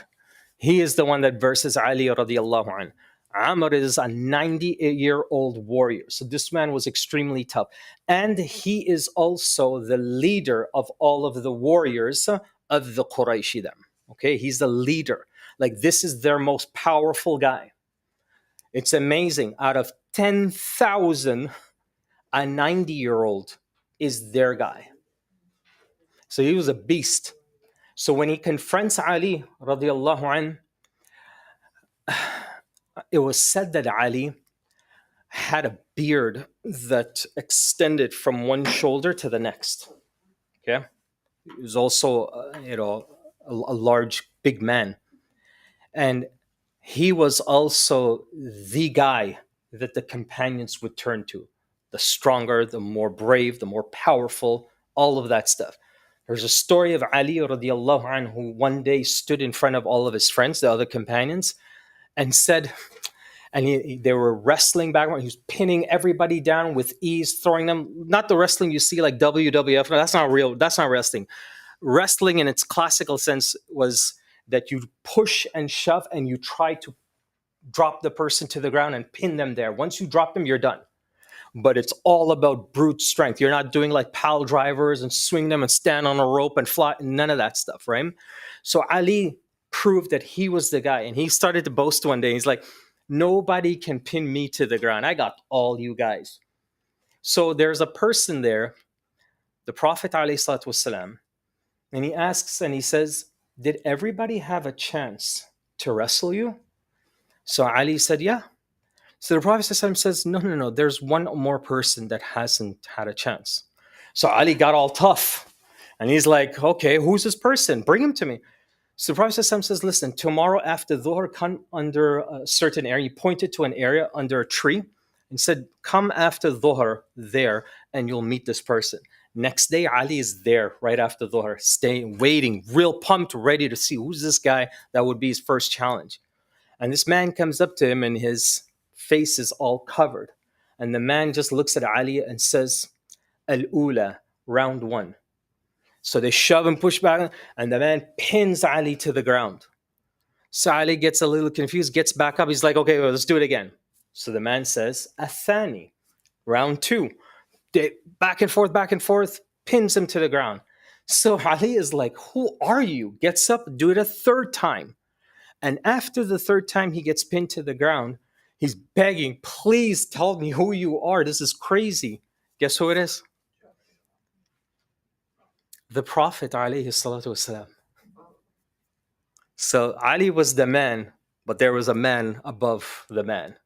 S1: he is the one that verses Ali radiallahu anh. Amr is a 98-year-old warrior. So this man was extremely tough. And he is also the leader of all of the warriors of the Qurayshi them. Okay, he's the leader. Like, this is their most powerful guy. It's amazing. Out of 10,000, a 90-year-old is their guy. So he was a beast. So when he confronts Ali radiallahu anh, it was said that Ali had a beard that extended from one shoulder to the next. Okay, he was also, a large, big man, and he was also the guy that the companions would turn to. The stronger, the more brave, the more powerful, all of that stuff. There's a story of Ali radiallahu anhu who one day stood in front of all of his friends, the other companions, and said, and they were wrestling backwards. He was pinning everybody down with ease, throwing them. Not the wrestling you see like WWF. No, that's not real. That's not wrestling. Wrestling in its classical sense was that you push and shove and you try to drop the person to the ground and pin them there. Once you drop them, you're done. But it's all about brute strength. You're not doing like pile drivers and swing them and stand on a rope and fly. None of that stuff, right? So Ali proved that he was the guy. And he started to boast one day. He's like, nobody can pin me to the ground. I got all you guys. So there's a person there, the Prophet ﷺ, and he asks and he says, did everybody have a chance to wrestle you? So Ali said, yeah. So the Prophet ﷺ says, no. There's one more person that hasn't had a chance. So Ali got all tough. And he's like, okay, who's this person? Bring him to me. So the Prophet ﷺ says, listen, tomorrow after Dhuhr, come under a certain area. He pointed to an area under a tree and said, come after Dhuhr there and you'll meet this person. Next day, Ali is there right after Dhuhr, staying, waiting, real pumped, ready to see who's this guy that would be his first challenge. And this man comes up to him and his face is all covered. And the man just looks at Ali and says, Al-Ula, round one. So they shove and push back, and the man pins Ali to the ground. So Ali gets a little confused, gets back up. He's like, okay, well, let's do it again. So the man says, Athani, round two. They back and forth, pins him to the ground. So Ali is like, who are you? Gets up, do it a third time. And after the third time he gets pinned to the ground, he's begging, please tell me who you are. This is crazy. Guess who it is? The Prophet alayhi salatu wasalam. So Ali was the man, but there was a man above the man.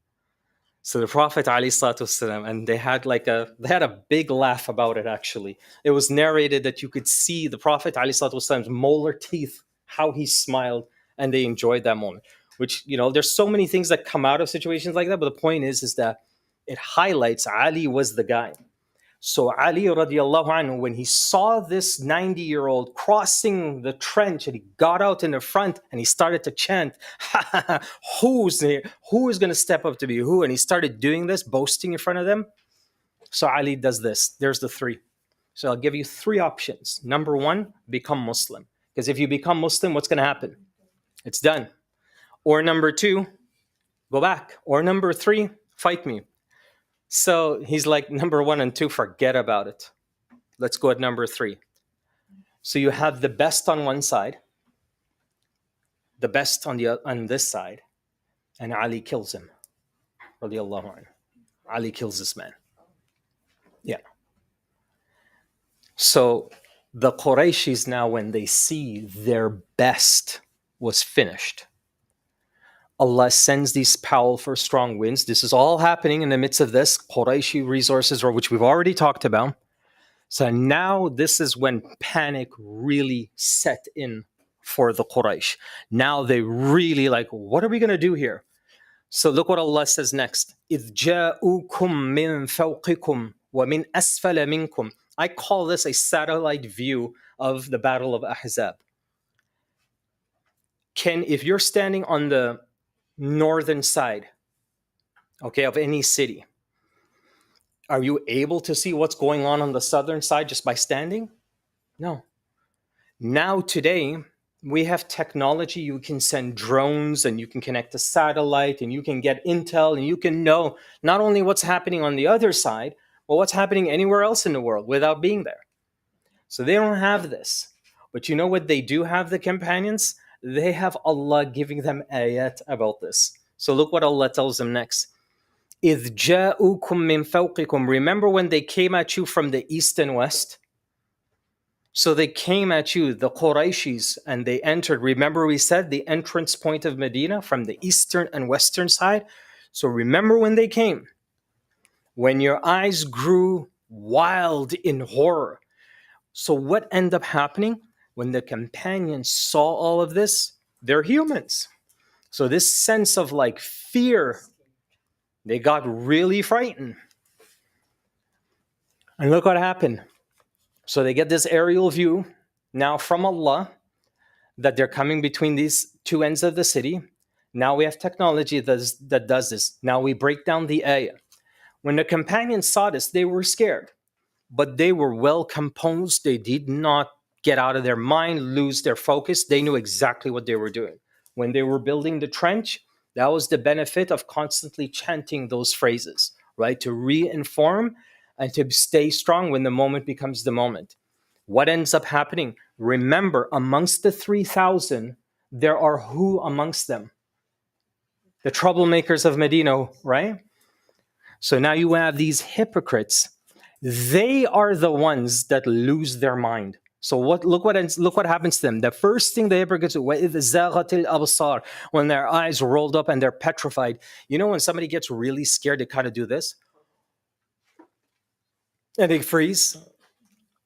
S1: So the Prophet alayhi salatu wasalam, and they had a big laugh about it actually. It was narrated that you could see the Prophet alayhi salatu wasalam's molar teeth, how he smiled, and they enjoyed that moment. Which, there's so many things that come out of situations like that, but the point is that it highlights Ali was the guy. So Ali radiallahu anhu, when he saw this 90-year-old crossing the trench and he got out in the front and he started to chant, who is going to step up to be who? And he started doing this, boasting in front of them. So Ali does this. There's the three. So I'll give you three options. Number one, become Muslim. Because if you become Muslim, what's going to happen? It's done. Or number two, go back. Or number three, fight me. So he's like, number one and two, forget about it. Let's go at number three. So you have the best on one side, the best on this side, and Ali kills him. Radiallahu anhu. Ali kills this man. Yeah. So the Qurayshis now, when they see their best was finished, Allah sends these powerful, strong winds. This is all happening in the midst of this. Qurayshi resources, which we've already talked about. So now this is when panic really set in for the Quraysh. Now they really what are we going to do here? So look what Allah says next. إِذْ جَاءُكُم مِّن فَوْقِكُمْ وَمِنْ أَسْفَلَ مِنْكُمْ. I call this a satellite view of the Battle of Ahzab. If you're standing on the northern side, of any city, are you able to see what's going on the southern side just by standing? No. Now today, we have technology. You can send drones and you can connect a satellite and you can get intel and you can know not only what's happening on the other side, but what's happening anywhere else in the world without being there. So they don't have this. But you know what they do have, the companions? They have Allah giving them ayat about this. So look what Allah tells them next. إِذْ جَاءُكُم مِّن فَوْقِكُم. Remember when they came at you from the east and west? So they came at you, the Qurayshis, and they entered. Remember we said the entrance point of Medina from the eastern and western side? So remember when they came, when your eyes grew wild in horror. So what ended up happening? When the companions saw all of this, they're humans. So this sense of like fear, they got really frightened. And look what happened. So they get this aerial view now from Allah that they're coming between these two ends of the city. Now we have technology that does this. Now we break down the ayah. When the companions saw this, they were scared, but they were well composed. They did not get out of their mind, lose their focus. They knew exactly what they were doing. When they were building the trench, that was the benefit of constantly chanting those phrases, right? To reinform and to stay strong when the moment becomes the moment. What ends up happening? Remember, amongst the 3,000, there are who amongst them? The troublemakers of Medina, right? So now you have these hypocrites. They are the ones that lose their mind. So look what happens to them. The first thing the hypocrites do, وَإِذْ زَاغَتِ الْأَبْصَارُ, when their eyes rolled up and they're petrified. You know when somebody gets really scared, they kind of do this? And they freeze.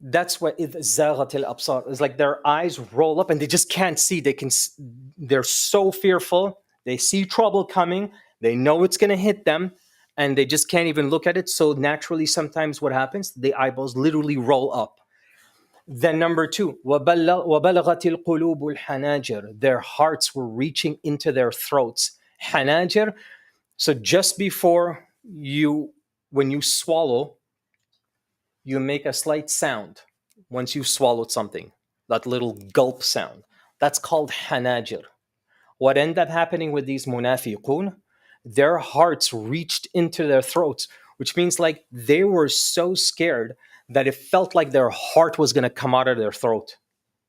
S1: That's what إِذْ زَاغَتِ الْأَبْصَارُ. It's like their eyes roll up and they just can't see. They're so fearful. They see trouble coming. They know it's going to hit them. And they just can't even look at it. So naturally, sometimes what happens? The eyeballs literally roll up. Then number two, وَبَلَغَتِ الْقُلُوبُ الْحَنَاجِرِ. Their hearts were reaching into their throats. Hanajir. So just before when you swallow, you make a slight sound once you've swallowed something, that little gulp sound. That's called hanajir. What ended up happening with these munafiqun? Their hearts reached into their throats, which means like they were so scared that it felt like their heart was going to come out of their throat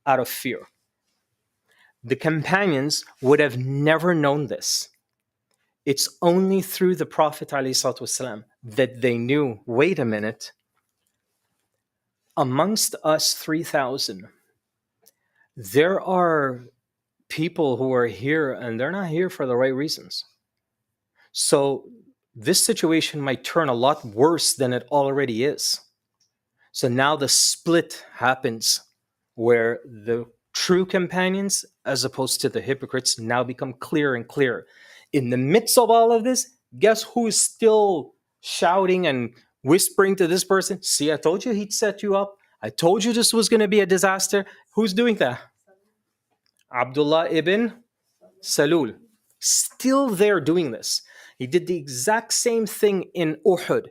S1: out of fear. The companions would have never known this. It's only through the Prophet ﷺ that they knew, wait a minute, amongst us 3,000, there are people who are here and they're not here for the right reasons. So this situation might turn a lot worse than it already is. So now the split happens where the true companions, as opposed to the hypocrites, now become clearer and clearer. In the midst of all of this, guess who is still shouting and whispering to this person? See, I told you he'd set you up. I told you this was going to be a disaster. Who's doing that? Abdullah ibn Salul. Still there doing this. He did the exact same thing in Uhud.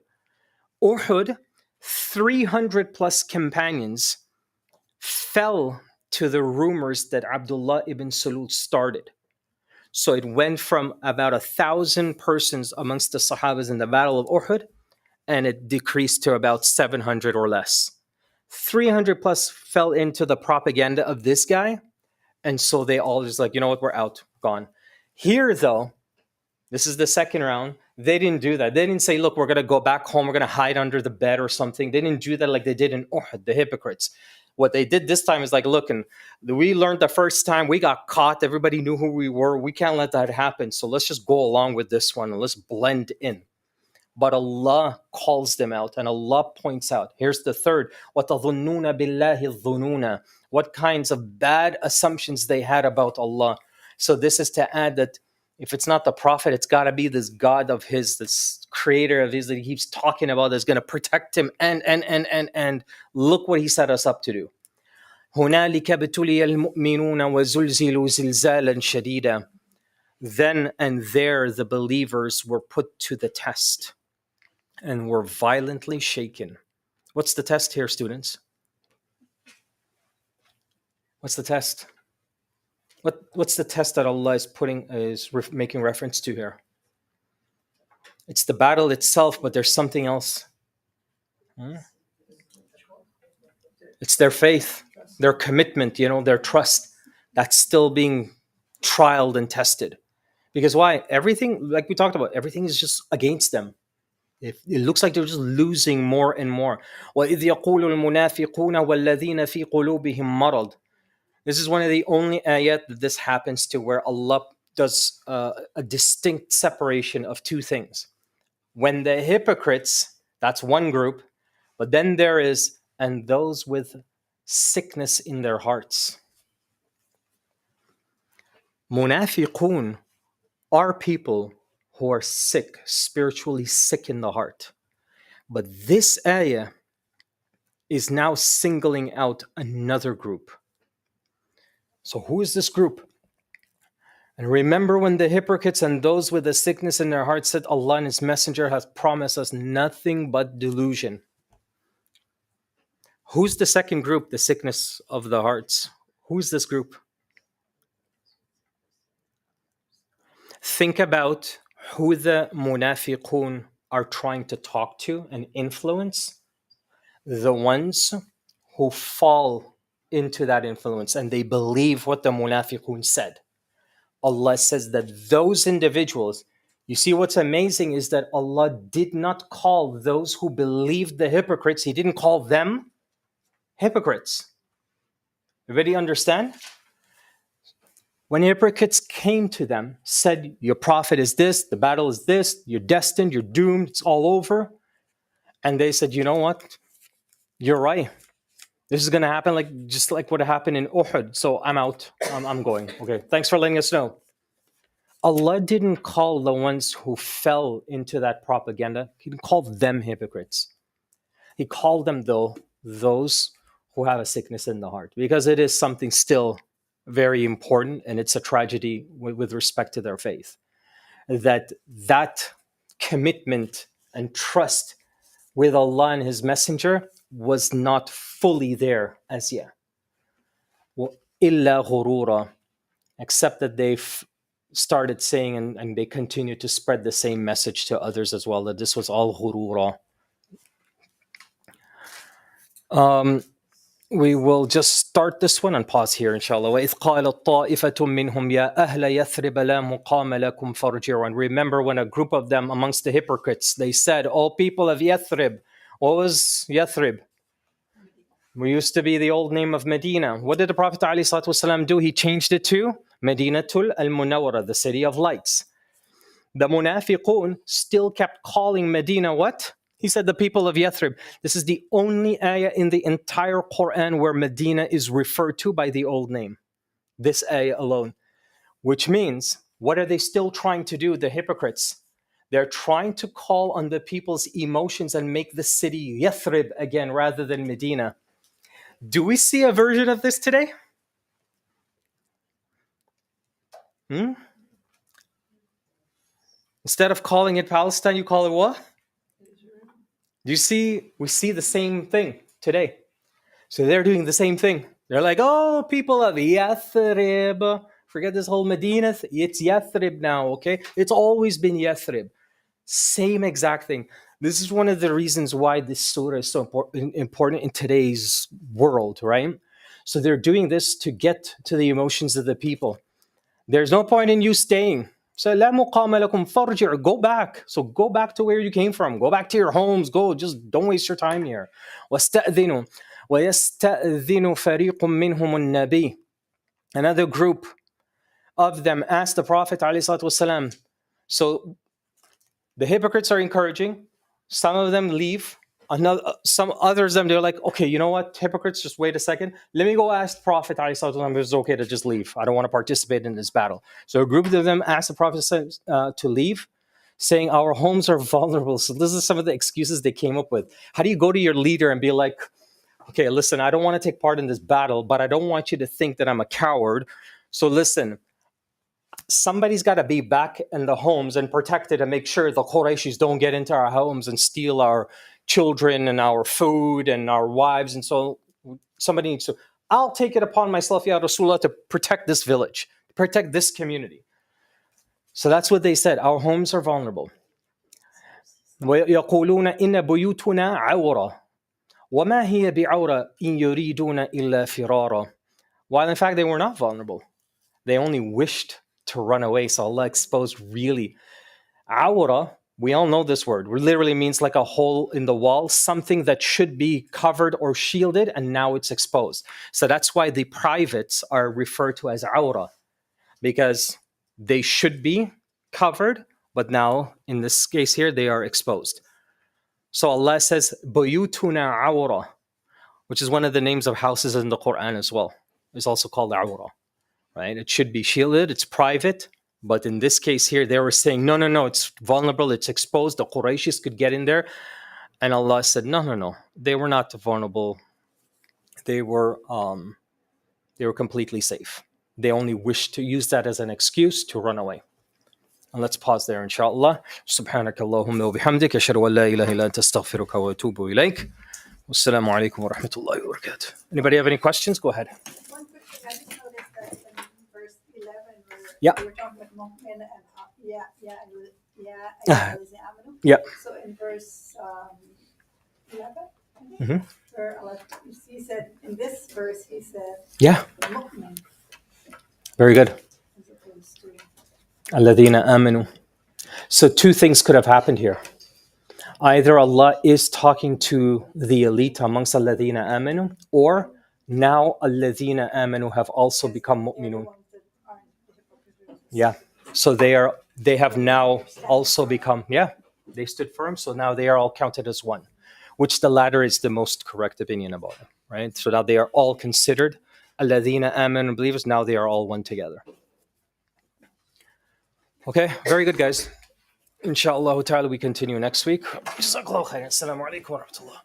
S1: Uhud, 300 plus companions fell to the rumors that Abdullah ibn Salul started. So it went from about 1,000 persons amongst the Sahabas in the Battle of Uhud, and it decreased to about 700 or less. 300 plus fell into the propaganda of this guy, and so they all just like, you know what, we're out, gone. Here, though, this is the second round. They didn't do that. They didn't say, look, we're going to go back home. We're going to hide under the bed or something. They didn't do that like they did in Uhud, the hypocrites. What they did this time is like, look, and we learned the first time we got caught. Everybody knew who we were. We can't let that happen. So let's just go along with this one and let's blend in. But Allah calls them out and Allah points out. Here's the third. وَتَظُنُّونَ بِاللَّهِ الظُّنُونَ. What kinds of bad assumptions they had about Allah. So this is to add that if it's not the Prophet, it's got to be this God of his, this creator of his that he keeps talking about that's going to protect him. And look what he set us up to do. هُنَالِكَ ابْتُلِيَ الْمُؤْمِنُونَ وَزُلْزِلُوا زِلْزَالًا شَدِيدًا. Then and there the believers were put to the test and were violently shaken. What's the test here, students? What's the test? What's the test that Allah is making reference to here? It's the battle itself, but there's something else. It's their faith, their commitment, their trust. That's still being trialed and tested. Because why? Everything, like we talked about, everything is just against them. It looks like they're just losing more and more. وَإِذْ يَقُولُ الْمُنَافِقُونَ وَالَّذِينَ فِي قُلُوبِهِم مَرَضٌ. This is one of the only ayat that this happens to, where Allah does a distinct separation of two things. When the hypocrites, that's one group, but then there is, and those with sickness in their hearts. Munafiqun are people who are sick, spiritually sick in the heart. But this ayah is now singling out another group. So who is this group? And remember when the hypocrites and those with the sickness in their hearts said, Allah and His Messenger has promised us nothing but delusion. Who's the second group, the sickness of the hearts? Who's this group? Think about who the munafiqun are trying to talk to and influence. The ones who fall into that influence and they believe what the munafiqun said. Allah says that those individuals, you see what's amazing is that Allah did not call those who believed the hypocrites, He didn't call them hypocrites. Everybody understand? When hypocrites came to them, said, your prophet is this, the battle is this, you're destined, you're doomed, it's all over. And they said, you know what? You're right. This is going to happen just like what happened in Uhud. So I'm out. I'm going. Okay. Thanks for letting us know. Allah didn't call the ones who fell into that propaganda. He didn't call them hypocrites. He called them, though, those who have a sickness in the heart, because it is something still very important, and it's a tragedy with respect to their faith. That commitment and trust with Allah and His Messenger was not fully there as yet. إِلَّا غُرُورًا, except that they've started saying and they continue to spread the same message to others as well, that this was all ghurura. We will just start this one and pause here, inshallah. وَإِذْ قَالَ الطَّائِفَةٌ مِّنْهُمْ يَا أَهْلَ يَثْرِبَ لَا مُقَامَ لَكُمْ فَارْجِعُوا. And remember when a group of them amongst the hypocrites, they said, "O people of Yathrib." What was Yathrib? We used to be the old name of Medina. What did the Prophet ﷺ do? He changed it to Madinatul al-Munawwara, the city of lights. The Munafiqun still kept calling Medina what? He said the people of Yathrib. This is the only ayah in the entire Quran where Medina is referred to by the old name. This ayah alone. Which means, what are they still trying to do, the hypocrites? They're trying to call on the people's emotions and make the city Yathrib again rather than Medina. Do we see a version of this today? Instead of calling it Palestine, you call it what? Do you see? We see the same thing today. So they're doing the same thing. They're like, oh, people of Yathrib. Forget this whole Medina. It's Yathrib now, okay? It's always been Yathrib. Same exact thing. This is one of the reasons why this surah is so important in today's world, right? So they're doing this to get to the emotions of the people. There's no point in you staying. So لا مقام لكم فارجعوا. Go back. So go back to where you came from. Go back to your homes. Go. Just don't waste your time here. واستأذنوا ويستأذن فريق منهم النبي. Another group of them asked the Prophet ﷺ. So the hypocrites are encouraging. Some of them leave. Some others of them, they're like, okay, you know what, hypocrites, just wait a second. Let me go ask the Prophet ﷺ if it's okay to just leave. I don't want to participate in this battle. So a group of them asked the Prophet to leave, saying our homes are vulnerable. So this is some of the excuses they came up with. How do you go to your leader and be like, okay, listen, I don't want to take part in this battle, but I don't want you to think that I'm a coward. So listen, somebody's got to be back in the homes and protected and make sure the Qurayshis don't get into our homes and steal our children and our food and our wives. And so somebody needs to, I'll take it upon myself, Ya Rasulullah, to protect this village, to protect this community. So that's what they said. Our homes are vulnerable. وَيَقُولُونَ إِنَّ بُيُوتُنَا عَوْرَةٌ وَمَا هِيَ بِعَوْرَةٍ إِن يُرِيدُونَ إِلَّا فِرَارًا. While in fact they were not vulnerable. They only wished to run away. So Allah exposed really. Awra, we all know this word. It literally means like a hole in the wall, something that should be covered or shielded, and now it's exposed. So that's why the privates are referred to as awra, because they should be covered, but now in this case here, they are exposed. So Allah says, Buyutuna awra, which is one of the names of houses in the Quran as well. It's also called awra, right? It should be shielded, it's private. But in this case here, they were saying, no, it's vulnerable, it's exposed. The Qurayshis could get in there. And Allah said, no. They were not vulnerable. They were completely safe. They only wished to use that as an excuse to run away. And let's pause there, inshallah. Subhanaka Allahumma wa bihamdik. Ashhadu an la ilaha illa anta astaghfiruka wa atubu ilayk. Wassalamu alaikum wa rahmatullahi wa barakatuh. Anybody have any questions? Go ahead.
S3: One quick thing, I just noticed that in verse 11, where
S1: Yeah.
S3: we were talking about mu'min and amanu.
S1: Yeah.
S3: So in verse 11, I think,
S1: Mhm.
S3: where he said, in this verse, he said,
S1: Yeah.
S3: mu'min,
S1: Very good.
S3: as opposed to
S1: Alladhina amanu. So two things could have happened here. Either Allah is talking to the elite amongst alladhina amanu, or now alladhina amanu have also become
S3: they're the
S1: mu'minun.
S3: ones that aren't the hypocrites.
S1: Yeah. So they have now also become, they stood firm. So now they are all counted as one, which the latter is the most correct opinion about it, right? So now they are all considered alladhina amanu believers. Now they are all one together. Okay, very good, guys. Inshallah ta'ala, we continue next week. Jazakallahu khairan. Assalamu alaikum wa rahmatullah.